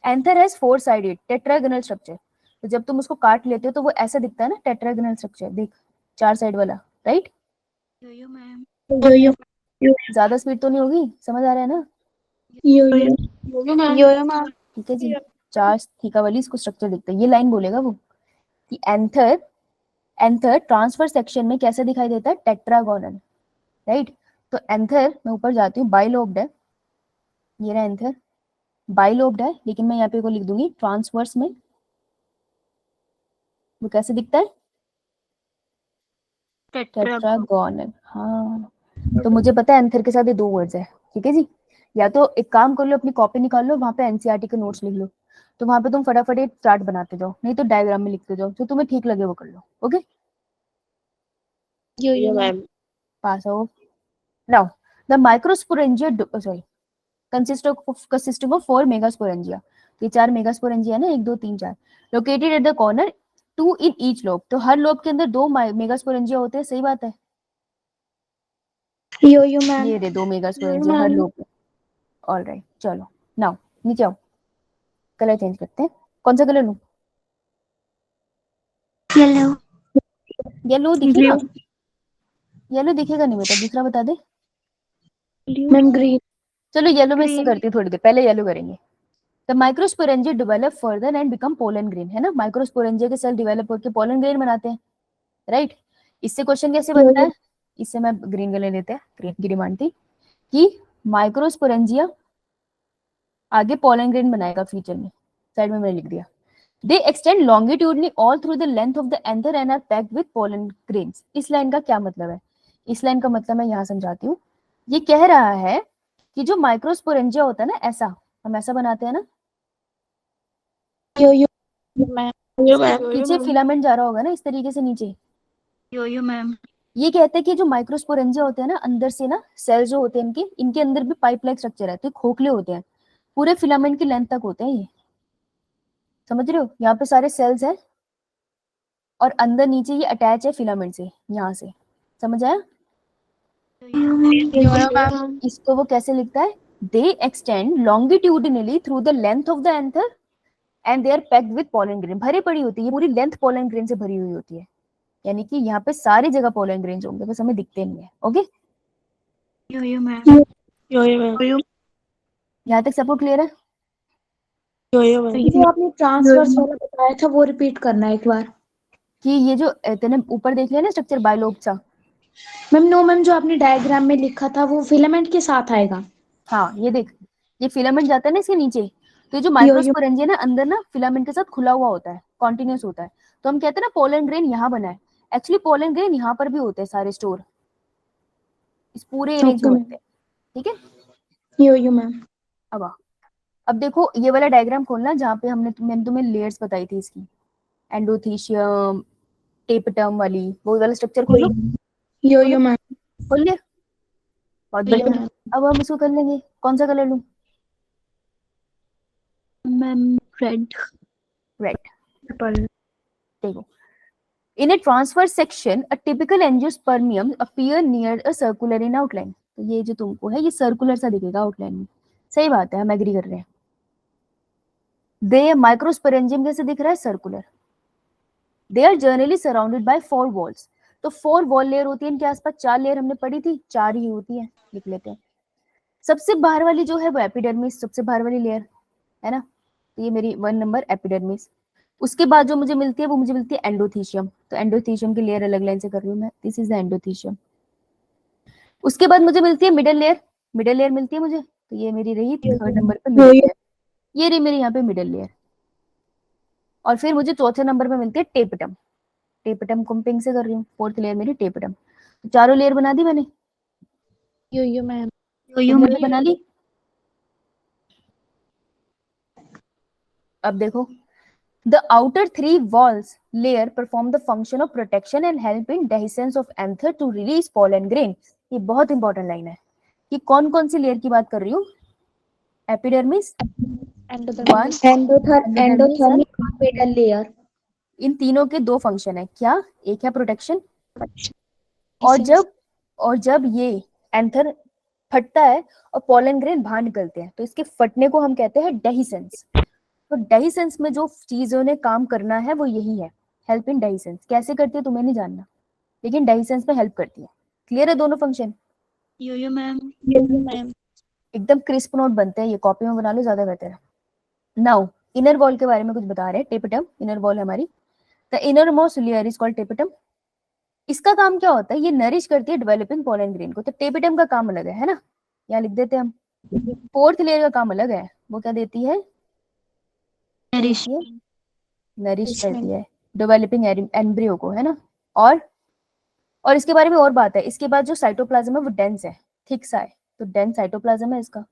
Anther has 4 sided tetragonal structure, तो जब तुम उसको काट लेते हो तो वो ऐसा दिखता है ना, टेट्रागोनल स्ट्रक्चर, देख 4 साइड वाला, राइट। यो ज्यादा स्पीड तो नहीं होगी, समझ आ रहा है ना, मैम ठीक है जी। 4 थीका वाली इसको स्ट्रक्चर दिखता है, ये लाइन बोलेगा वो कि एंथर ट्रांसफर सेक्शन में कैसा दिखाई देता है, टेट्रागोनल, राइट। तो एंथर मैं ऊपर जाती हूँ, बाइलोब्ड है, ये रहा एंथर, बाइलोब्ड है, लेकिन मैं यहाँ पे को लिख दूंगी ट्रांसवर्स में, वो कैसे दिखता है, टेट्रागोनल, हाँ। तो मुझे पता है एंथर के साथ ये 2 वर्ड्स है, ठीक है जी। या तो एक काम कर लो, अपनी कॉपी निकाल लो, वहां पे एनसीईआरटी के नोट्स लिख लो, तो वहां पे तुम फटाफट एक चार्ट बनाते जाओ, नहीं तो डायग्राम में लिखते जाओ, जो तुम्हें ठीक लगे वो कर लो, ओके। यो मैम पास आओ। Now the microsporangia sorry consisting of 4 megasporangia, ये 4 मेगास्पोरेंजिया है ना, 1 2 3 4, located at the corner 2 in each lobe, तो हर लोब के अंदर 2 मेगास्पोरेंजिया होते हैं, सही बात है। यो मैम ये रे 2 मेगास्पोरेंजिया हर लोब में, ऑलराइट। चलो नाउ नीचे आओ, कलर चेंज करते हैं, कौन सा कलर लूं, येलो दिखेगा, येलो दिखेगा नहीं बेटा, दूसरा बता दे। मैम ग्रीन चलो येलो में इससे करती हूँ थोड़ी देर, पहले येलो करेंगे। The microsporangia develop further and become pollen grain, है ना, माइक्रोस्पोरेंजिया के सेल डेवलप होकर पोलन ग्रेन बनाते हैं, राइट। इससे क्वेश्चन कैसे बनता है, इससे मैं ग्रीन कलर लेते हैं, ग्रीन की डिमांड थी कि माइक्रोस्पोरेंजिया आगे पोलन ग्रेन बनाएगा फ्यूचर में, साइड में मैंने लिख दिया। They extend longitudinally all through the length of the anther and are packed with pollen grains. इस लाइन का क्या मतलब है? इस लाइन का मतलब मैं यहाँ समझाती हूँ। ये कह रहा है कि जो माइक्रोस्पोरेंजिया होता है ना, ऐसा हम ऐसा बनाते हैं ना, यो मैम पीछे फिलामेंट जा रहा होगा ना इस तरीके से नीचे। यो मैम। ये कहते हैं कि जो माइक्रोस्पोरेंजिया होते हैं ना, अंदर से ना सेल जो होते हैं इनके अंदर भी पाइप लाइक स्ट्रक्चर है, तो खोखले होते हैं, पूरे फिलामेंट की लेंथ तक होते हैं ये। समझ रहे हो? यहाँ पे सारे सेल्स हैं और अंदर नीचे ये अटैच है फिलामेंट से, यहाँ से। समझ आया? इसको वो कैसे लिखता है? They extend longitudinally through the length of the anther and they are packed with pollen grain. भरी पड़ी होती है ये पूरी लेंथ, पोलन ग्रेन से भरी हुई होती है, यानी कि यहाँ पे सारी जगह पोलन ग्रेन्स होंगे, बस हमें दिखते नहीं है। Okay, yo ma'am. यहाँ तक सबको क्लियर है? जो आपने ट्रांसवर्स वाला बताया था वो रिपीट करना है एक बार। कि ये जो तेने ऊपर देख लिया ना स्ट्रक्चर बायलोब सा, मैम नो मैम, जो आपने डायग्राम में लिखा था वो फिलामेंट के साथ आएगा। हाँ ये देख, ये फिलामेंट जाता है ना इसके नीचे, तो ये जो यो माइक्रोस्पोरेंजिया ना अंदर ना फिलामेंट के साथ खुला हुआ होता है, कॉन्टिन्यूस होता है। तो हम कहते हैं ना पोलन ग्रेन यहाँ बना है, एक्चुअली पोलन ग्रेन यहाँ पर भी होते हैं सारे स्टोर, इस पूरे एरिया में होते हैं। ठीक है, यो मैम। अब देखो ये वाला डायग्राम खोलना जहाँ पे मैंने तुम्हें लेयर्स बताई थी इसकी, एंडोथीशियम, टेपटम वाली, वो वाला स्ट्रक्चर खोलो। यो मैम। खोल लिया? बहुत बढ़िया। अब हम इसको कर लेंगे, कौन सा कलर लूं? Ma'am red. रेड। देखो, in a transverse section a typical angiospermium appear near a circular in outline। तो ये जो तुमको है ये सर्कुलर सा दिखेगा आउटलाइन में। सही बात है, हम एग्री कर रहे हैं। दे माइक्रोस्पोरेंजियम कैसे दिख रहा है? Circular. They are generally surrounded by 4 walls. तो 4 वॉल लेयर होती है इनके आसपास, 4 लेयर हमने पढ़ी थी, 4 ही होती है, लिख लेते हैं। सबसे बाहर वाली जो है वो एपिडर्मिस, सबसे बाहर वाली लेयर है ना, तो ये मेरी 1 नंबर एपिडर्मिस। उसके बाद जो मुझे मिलती है वो मुझे मिलती है एंडोथीशियम। तो एंडोथीशियम की लेयर अलग लाइन से कर रही हूँ मैं, दिस इज द एंडोथीशियम। उसके बाद मुझे मिलती है मिडल लेयर, मिडल लेयर मिलती है मुझे, तो ये मेरी रही 3rd नंबर पे मिडल लेयर, ये रही मेरी यहाँ पे मिडल लेयर। और फिर मुझे 4थे नंबर पे मिलती है टेपटम। टेपटम को पिंक से कर रही हूँ, 4th लेयर मेरी टेपटम। तो चारों लेयर बना दी मैंने। यो मैम। लेयर बना ली। अब देखो, the outer 3 walls layer perform the function of protection and help in dehiscence of anther to release pollen grain। ये बहुत इंपॉर्टेंट लाइन है कि कौन कौन सी लेयर की बात कर रही हूँ? Epidermis, endothermic middle layer. इन तीनों के 2 फंक्शन है। क्या? एक है प्रोटेक्शन, और जब ये एंथर फटता है और पोलन ग्रेन बाहर निकलते हैं तो इसके फटने को हम कहते हैं डेहिसेंस। तो डेहिसेंस में जो चीजों ने काम करना है वो यही है, हेल्प इन डेहिसेंस। कैसे करती है तुम्हें नहीं जानना, लेकिन डेहिसेंस में हेल्प करती है। क्लियर है दोनों फंक्शन? यो मैम। एकदम क्रिस्प नोट बनते हैं, ये कॉपी में बना लो, ज्यादा बेहतर है। नाउ इनर वॉल के बारे में कुछ बता रहे हैं। टेपटम इनर वॉल हमारी, the inner most layer is called tapetum. इसका काम क्या होता है? ये नरिश करती है डेवलपिंग पोलन ग्रेन को। तो टेपटम का काम अलग है ना, यहाँ लिख देते हैं हम। 4th लेयर का काम अलग है, वो क्या देती है? नरिश करती है डेवलपिंग एम्ब्रियो को, है ना। और इसके बारे में और बात है, इसके बाद जो साइटोप्लाज्म है वो डेंस है, थिक सा है, तो डेंस साइटोप्लाज्म है इसका।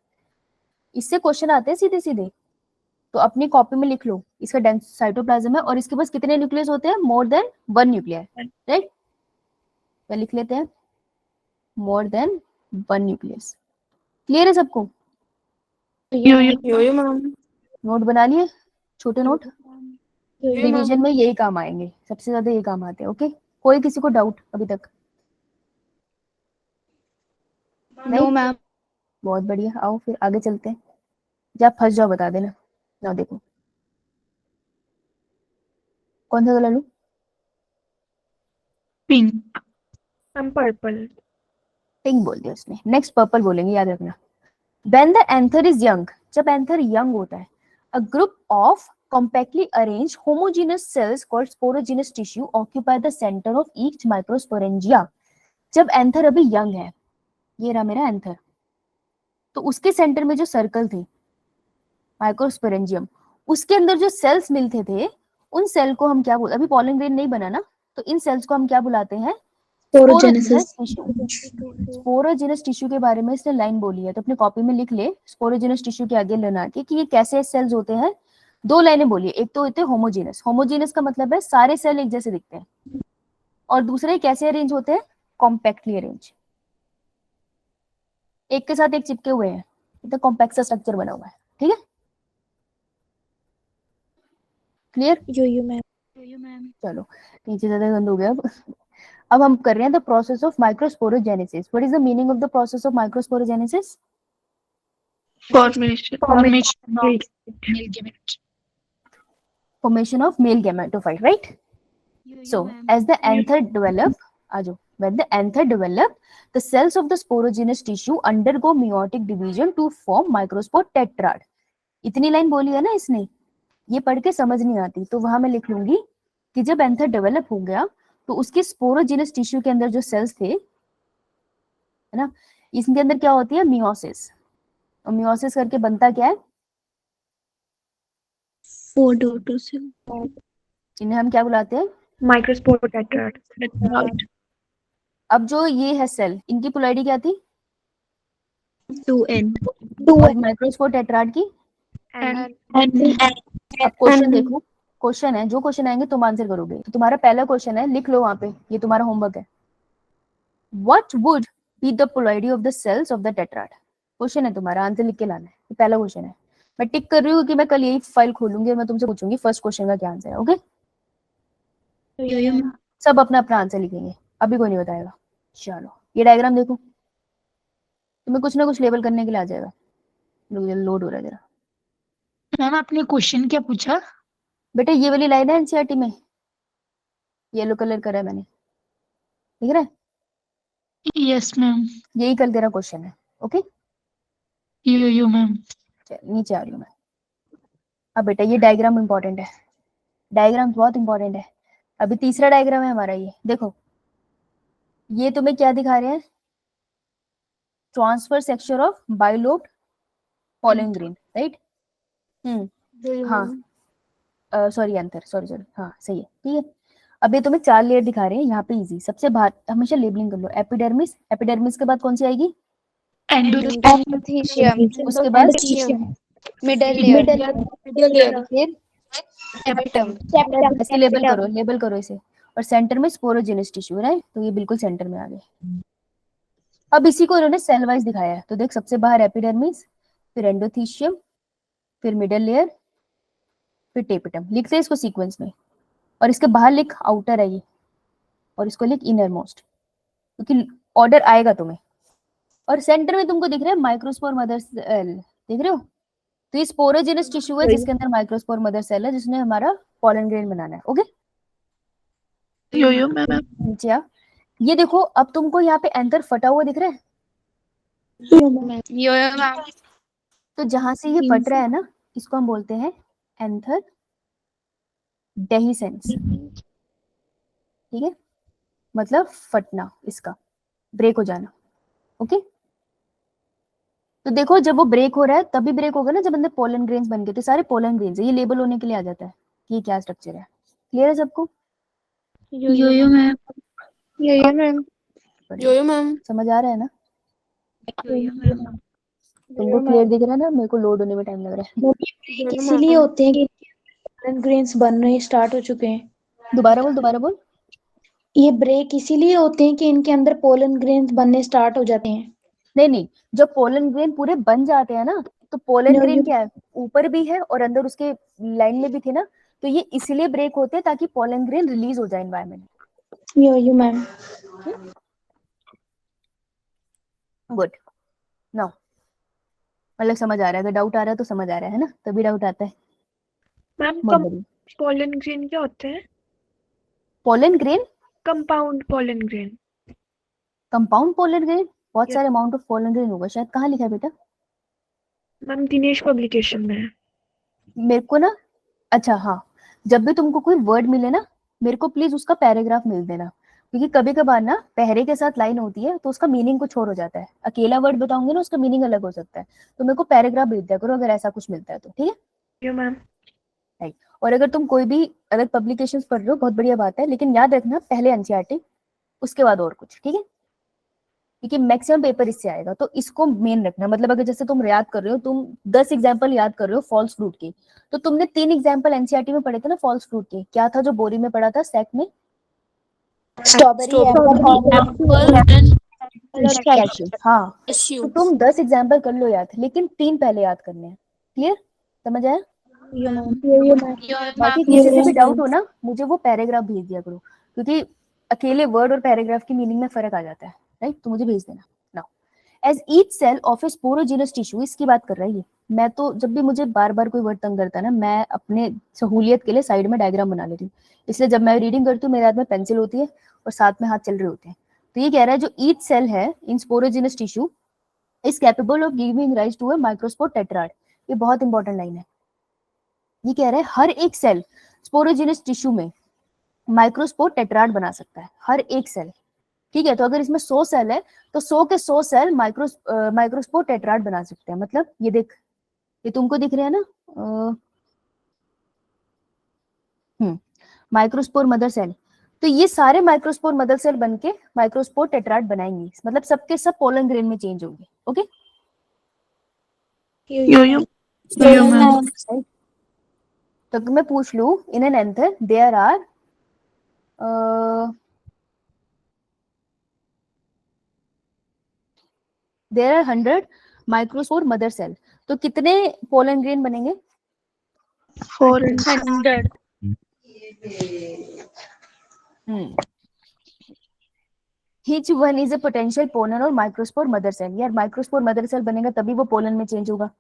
इससे क्वेश्चन आते हैं सीधे सीधे, तो अपनी कॉपी में लिख लो, इसका डेंस साइटोप्लाज्म है और इसके पास कितने न्यूक्लियस होते हैं? More than 1 nuclear, right. तो लिख लेते हैं मोर देन 1 न्यूक्लियस। क्लियर है सबको? यो मैम। नोट बना लिए, छोटे नोट, रिवीजन में यही काम आएंगे, सबसे ज्यादा यही काम आते हैं। ओके, कोई किसी को डाउट अभी तक? No ma'am. बहुत बढ़िया, आओ फिर आगे चलते हैं। जब फंस जाओ बता देना। ना देखो कौन सा कलर लूं? पिंक। पर्पल। पिंक बोल दिया उसने, नेक्स्ट पर्पल बोलेंगे, याद रखना। When the anther is young, जब एंथर यंग होता है, a group of compactly arranged homogeneous cells called sporogenous tissue occupy the center of each microsporangia। जब एंथर अभी यंग है, ये रहा मेरा एंथर, तो उसके सेंटर में जो सर्कल थी माइक्रोस्पोरेंजियम, उसके अंदर जो सेल्स मिलते थे उन सेल को हम क्या बोलते, अभी पॉलन ग्रेन नहीं बना ना, तो इन सेल्स को हम क्या बुलाते हैं? स्पोरोजेनेसिस। स्पोरोजेनस टिश्यू के बारे में इसने लाइन बोली है, तो अपने कॉपी में लिख ले स्पोरोजेनस टिश्यू के आगे लेना के कि ये कैसे सेल्स होते हैं। दो लाइनें बोली, एक तो होते हैं होमोजेनस, होमोजेनस का मतलब है सारे सेल एक जैसे दिखते हैं, और दूसरे कैसे अरेंज होते हैं? कॉम्पैक्टली अरेंज, एक के साथ एक चिपके हुए हैं, इतना कॉम्पैक्ट सा स्ट्रक्चर बना हुआ है। ठीक है, क्लियर? यो मैम। चलो नीचे ज्यादा गंद हो गया। अब हम कर रहे हैं the process of microsporogenesis. What is the meaning of the process of microsporogenesis? Formation of male gametophyte, right? So as the anther develop, when the anther develop, the cells of the sporogenous tissue undergo meiotic division to form microspore tetrad. इतनी लाइन बोली है ना इसने, ये पढ़ के समझ नहीं आती तो वहां मैं लिख लूंगी कि जब एंथर डेवलप हो गया तो उसके स्पोरोजेनस टिश्यू के अंदर जो सेल्स थे, है ना, इसके अंदर क्या होती है? मियोसिस। और मियोसिस करके बनता क्या है? इन्हें हम क्या बुलाते हैं? Microspore tetrad. अब जो ये है सेल, इनकी पोलैरिटी क्या थी? 2n। और माइक्रोस्पोर टेट्राड की? अब क्वेश्चन देखो, क्वेश्चन है, जो क्वेश्चन आएंगे तुम आंसर करोगे। तो तुम्हारा पहला क्वेश्चन है, लिख लो वहां पे, ये तुम्हारा होमवर्क है। What would be the polarity of the cells of the tetrad? Question है तुम्हारा, आंसर लिख के लाना है। ये पहला क्वेश्चन है, मैं टिक कर रही हूँ कि मैं कल यही फाइल खोलूंगी और मैं तुमसे पूछूंगी फर्स्ट क्वेश्चन का क्या आंसर है। ओके, सब अपना अपना आंसर लिखेंगे, अभी कोई नहीं बताएगा। चलो ये डायग्राम देखो, तुम्हें कुछ ना कुछ लेबल करने के लिए आ जाएगा। लोड हो रहा है जरा। मैम आपने क्वेश्चन क्या पूछा? बेटा ये वाली लाइन है एनसीईआरटी में, येलो कलर करा है मैंने, दिख रहा है? Yes ma'am. यही कल तेरा क्वेश्चन है। Okay, yo ma'am. नीचे आ रही हूँ मैं। अब बेटा ये डायग्राम इंपॉर्टेंट है, डायग्राम बहुत इंपॉर्टेंट है। अभी तीसरा डायग्राम है हमारा, ये देखो, ये तुम्हें क्या दिखा रहे हैं? Transfer section of bilobed pollen grain, right? हाँ सॉरी आंसर, सॉरी हाँ सही है, ठीक है। अब ये तुम्हें 4 लेयर दिखा रहे हैं यहाँ पे, इजी सबसे बाहर हमेशा लेबलिंग कर लो। एपिडर्मिस, एपिडर्मिस के बाद कौन सी आएगी? एंडोथीशियम। उसके बाद मिडल लेयर। फिर ऐसे लेबल करो, लेबल करो इसे। और सेंटर में स्पोरोजेनस टिश्यू है, तो ये बिल्कुल सेंटर में आ गए। अब इसी को इन्होंने सेल वाइज दिखाया है, तो देख सबसे बाहर एपिडर्मिस, फिर एंडोथीशियम, फिर मिडल लेयर, फिर टेपिटम। लिखते हैं इसको सीक्वेंस में, और इसके बाहर लिख आउटर है ये, और इसको लिख इनर मोस्ट, क्योंकि ऑर्डर आएगा तुम्हें। और सेंटर में तुमको दिख रहा है माइक्रोस्पोर मदर सेल, देख रहे हो? तो ये स्पोरोजेनस टिश्यू है जिसके अंदर माइक्रोस्पोर मदर सेल है, जिसने हमारा पॉलन ग्रेन बनाना है। Okay, yo ma'am. नीचे आ। ये देखो, अब तुमको यहाँ पे एंथर फटा हुआ दिख रहा है, यो मैम। तो जहां से ये फट रहा है ना, इसको हम बोलते हैं एंथर डेहिसेंस। ठीक है, मतलब फटना, इसका ब्रेक हो जाना। ओके, तो देखो जब वो ब्रेक हो रहा है तभी ब्रेक होगा ना जब अंदर पोलन ग्रेन्स बन गए, तो सारे पोलन ग्रेन्स है, ये लेबल होने के लिए आ जाता है कि ये क्या स्ट्रक्चर है। क्लियर है सबको? यो ma'am. Yo ma'am. Yo ma'am, समझ आ रहा है ना? तुमको क्लियर दिख रहा है ना? मेरे को लोड होने में टाइम लग रहा है। इसीलिए होते हैं कि पोलन ग्रेन्स बनने स्टार्ट हो चुके हैं। दोबारा बोल, दोबारा बोल। ये ब्रेक इसीलिए होते हैं कि इनके अंदर पोलन ग्रेन्स बनने स्टार्ट हो जाते हैं। नहीं नहीं, जब पोलन ग्रेन पूरे बन जाते हैं ना, तो पोलन ग्रेन क्या है, ऊपर भी है और अंदर उसके लाइन में भी थे ना, तो ये इसलिए ब्रेक होते हैं ताकि पोलन ग्रेन रिलीज हो जाए एनवायरनमेंट। यो मैम। गुड, नाउ मतलब समझ आ रहा है? अगर डाउट आ रहा है तो समझ आ रहा है ना, तभी डाउट आता है। मैम पोलन ग्रेन क्या होते हैं? Pollen grain, compound pollen grain. Compound pollen grain, बहुत सारे अमाउंट ऑफ पोलन ग्रेन होगा शायद। कहाँ लिखा है बेटा? मैम दिनेश पब्लिकेशन में है। मेरे को ना, अच्छा हाँ, जब भी तुमको कोई वर्ड मिले ना, मेरे को प्लीज उसका पैराग्राफ मिल देना, क्योंकि कभी कभार ना पहरे के साथ लाइन होती है तो उसका मीनिंग कुछ और हो जाता है। अकेला वर्ड बताऊंगी ना, उसका मीनिंग अलग हो सकता है, तो मेरे को पैराग्राफ भेज दिया करो अगर ऐसा कुछ मिलता है तो। ठीक है यो मैम। राइट। और अगर तुम कोई भी अलग पब्लिकेशंस पढ़ रहे हो बहुत बढ़िया बात है, लेकिन याद रखना पहले एनसीईआरटी उसके बाद और कुछ, ठीक है, क्योंकि मैक्सिमम पेपर इससे आएगा, तो इसको मेन रखना। मतलब अगर जैसे तुम याद कर रहे हो, तुम 10 एग्जाम्पल याद कर रहे हो फॉल्स फ्रूट के, तो तुमने 3 एग्जाम्पल एनसीईआरटी में पढ़े थे ना फॉल्स फ्रूट के, क्या था जो बोरी में पढ़ा था सेक में? Strawberry, Apple and cashew. हाँ, तो cashews. तुम 10 एग्जाम्पल कर लो याद, लेकिन 3 पहले याद करने हैं। क्लियर? समझ आया? बाकी किसी से भी डाउट हो ना, मुझे वो पैराग्राफ भेज दिया करो, क्योंकि अकेले वर्ड और पैराग्राफ की मीनिंग में फर्क आ जाता है, राइट? तो मुझे भेज देना। Now as each cell of a sporogenous tissue, इसकी बात कर रही है। मैं तो जब भी मुझे बार बार कोई वर्ड तंग करता है ना, मैं अपने सहूलियत के लिए साइड में डायग्राम बना लेती हूँ। इसलिए जब मैं रीडिंग करती हूँ मेरे हाथ में पेंसिल होती है और साथ में हाथ चल रहे होते हैं। तो ये कह रहा है जो ईच सेल है in sporogenous tissue is capable of giving rise to a microspore tetrad. ये बहुत इंपॉर्टेंट लाइन है। ये कह रहा है हर एक सेल स्पोरोजिनस टिश्यू में माइक्रोस्पोर टेट्राड बना सकता है, हर एक सेल। ठीक है, तो अगर इसमें 100 सेल है तो 100 के 100 सेल माइक्रोस्पोर टेट्राड बना सकते हैं। मतलब ये देख, ये तुमको दिख रहे हैं ना, माइक्रोस्पोर मदर सेल, तो ये सारे माइक्रोस्पोर मदर सेल बनके माइक्रोस्पोर टेट्राड बनाएंगे। मतलब सबके सब पोलन ग्रेन में चेंज होंगे। ओके, यो तो मैं पूछ लू in an anther there are there are 100 microspore mother cell, तो कितने पोलन ग्रेन बनेंगे? 400. Each one is a potential pollen और माइक्रोस्पोर मदर सेल। यार माइक्रोस्पोर मदर सेल बनेगा तभी वो पोलन में चेंज होगा।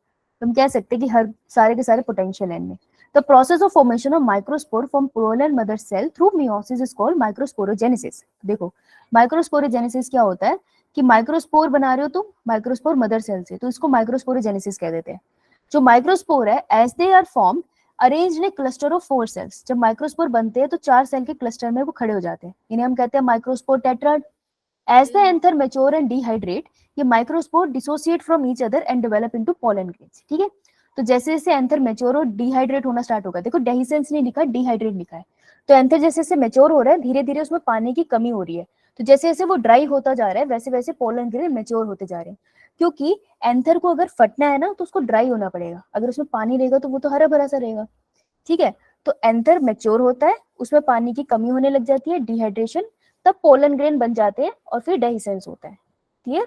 तुम कह सकते कि हर सारे के सारे पोटेंशियल है इनमें। The process of formation of microspore from pollen mother cell through meiosis is called microsporogenesis। देखो माइक्रोस्पोरोजेनेसिस क्या होता है कि माइक्रोस्पोर बना रहे हो तुम माइक्रोस्पोर मदर सेल से, तो इसको माइक्रोस्पोरोजेनेसिस कह देते हैं। जो माइक्रोस्पोर है as they are formed arranged in cluster of 4 cells. जब माइक्रोस्पोर बनते हैं तो 4 सेल के क्लस्टर में वो खड़े हो जाते हैं, इन्हें हम कहते हैं microspore tetrad. As the anther mature and dehydrate, ये microspore dissociate from each other and develop into pollen grains. ठीक है, तो जैसे जैसे एंथर मेच्योर और डिहाइड्रेट होना स्टार्ट होगा, देखो डेहिसेंस नहीं लिखा, डिहाइड्रेट लिखा है, तो एंथर जैसे जैसे मेच्योर हो रहा है धीरे धीरे उसमें पानी की कमी हो रही है, तो जैसे जैसे वो ड्राई होता जा रहा है वैसे वैसे पोलन ग्रेन मेच्योर होते जा रहे हैं। क्योंकि एंथर को अगर फटना है ना तो उसको ड्राई होना पड़ेगा, अगर उसमें पानी रहेगा तो वो तो हरा भरा सा रहेगा। ठीक है, तो एंथर मेच्योर होता है, उसमें पानी की कमी होने लग जाती है, डिहाइड्रेशन, तब पोलन ग्रेन बन जाते हैं और फिर डेहिसेंस होता है। Clear?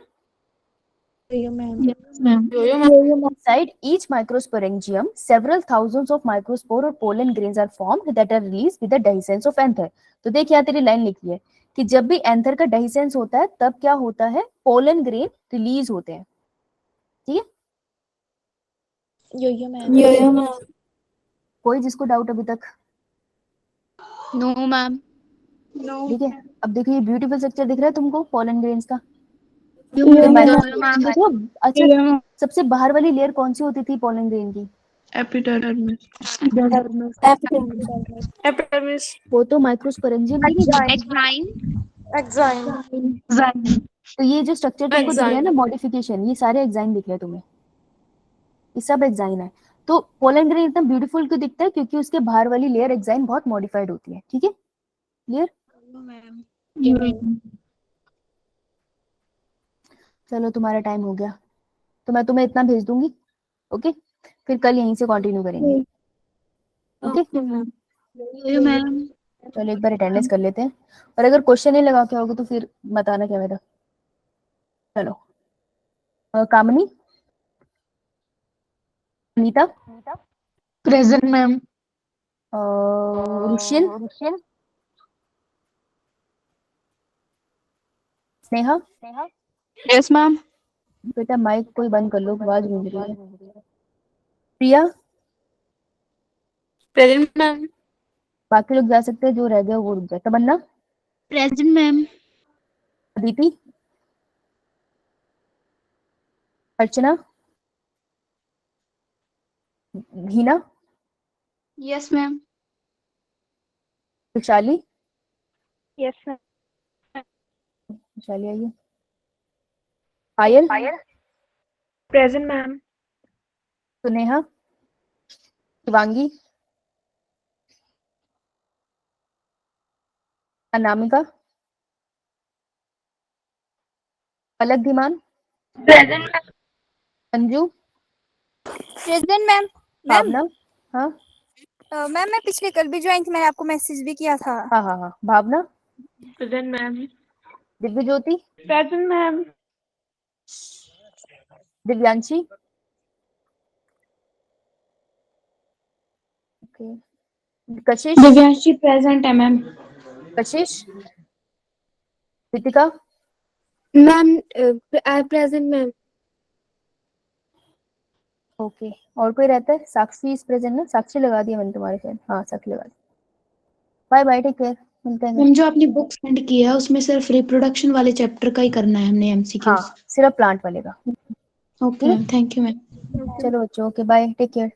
Yes, ma'am. Inside each microsporangium, several thousands of microspore or pollen grains are formed that are released with the dehiscence of anther। तो देख यहाँ तेरी लाइन लिखी है कि जब भी एंथर का डेहिसेंस होता है तब क्या होता है, पोलन ग्रेन रिलीज होते हैं। ठीक है, कोई जिसको डाउट अभी तक? No, ma'am. ठीक है, अब देखो ये ब्यूटीफुल स्ट्रक्चर दिख रहा है तुमको पोलन ग्रेन्स का? Yo, फिर ma'am. देखो, अच्छा सबसे बाहर वाली लेयर कौन सी होती थी पोलन ग्रेन की? एपिडर्मिस। वो तो माइक्रोस्पोरेंजियम भी नहीं था। तो ये जो स्ट्रक्चर तुमको दिख रहा है ना मॉडिफिकेशन, ये सारे एग्जाइन दिख रहे हैं तुम्हें, ये सब एग्जाइन है। तो पोलन ग्रेन इतना ब्यूटीफुल क्यों दिखता है? क्योंकि उसके बाहर वाली लेयर एग्जाइन बहुत मॉडिफाइड होती है। ठीक है, क्लियर? चलो तुम्हारा टाइम हो गया, तो मैं तुम्हें इतना भेज दूंगी। ओके, फिर कल यहीं से कंटिन्यू करेंगे। Okay, Yo, ma'am. चलो एक बार अटेंडेंस कर लेते हैं, और अगर क्वेश्चन नहीं लगा के होगा तो फिर बताना क्या मेरा। चलो Kamini, Anita, Present, ma'am. Rushil, Sneha. Yes ma'am. बेटा माइक कोई बंद कर लो, आवाज गूंज रही है। Priya, present ma'am. बाकी लोग जा सकते हैं, जो रह गया वो रुक जाए। Tamanna, Present, ma'am. Aditi, Archana, Heena, Yes, ma'am. Vishali, yes ma'am. Vishali आइए, Payal, present ma'am. Suneha, Shivangi, Anamika, Palak Dhiman, present ma'am. Anju, present ma'am. Bhavna, हाँ मैम मैं पिछले कल भी ज्वाइन थी, मैंने आपको मैसेज भी किया था। हाँ हाँ हाँ, भावना, प्रेजेंट मैम। दिव्य ज्योति, प्रेजेंट मैम। दिव्यांशी, ओके, कशिश, दिव्यांशी प्रेजेंट है मैम। कशिश, Ritika, ma'am present ma'am. Okay, और कोई रहता है? साक्षी इज प्रेजेंट ना? साक्षी लगा दिया मैंने तुम्हारे साथ, हाँ साक्षी लगा दी। बाय बाय, टेक केयर, मिलते हैं। मैम जो आपने बुक सेंड किया है उसमें सिर्फ रिप्रोडक्शन वाले चैप्टर का ही करना है हमने एमसीक्यूज। हाँ सिर्फ प्लांट वाले का। Okay ma'am, thank you ma'am. चलो बच्चों, ओके बाय, टेक केयर।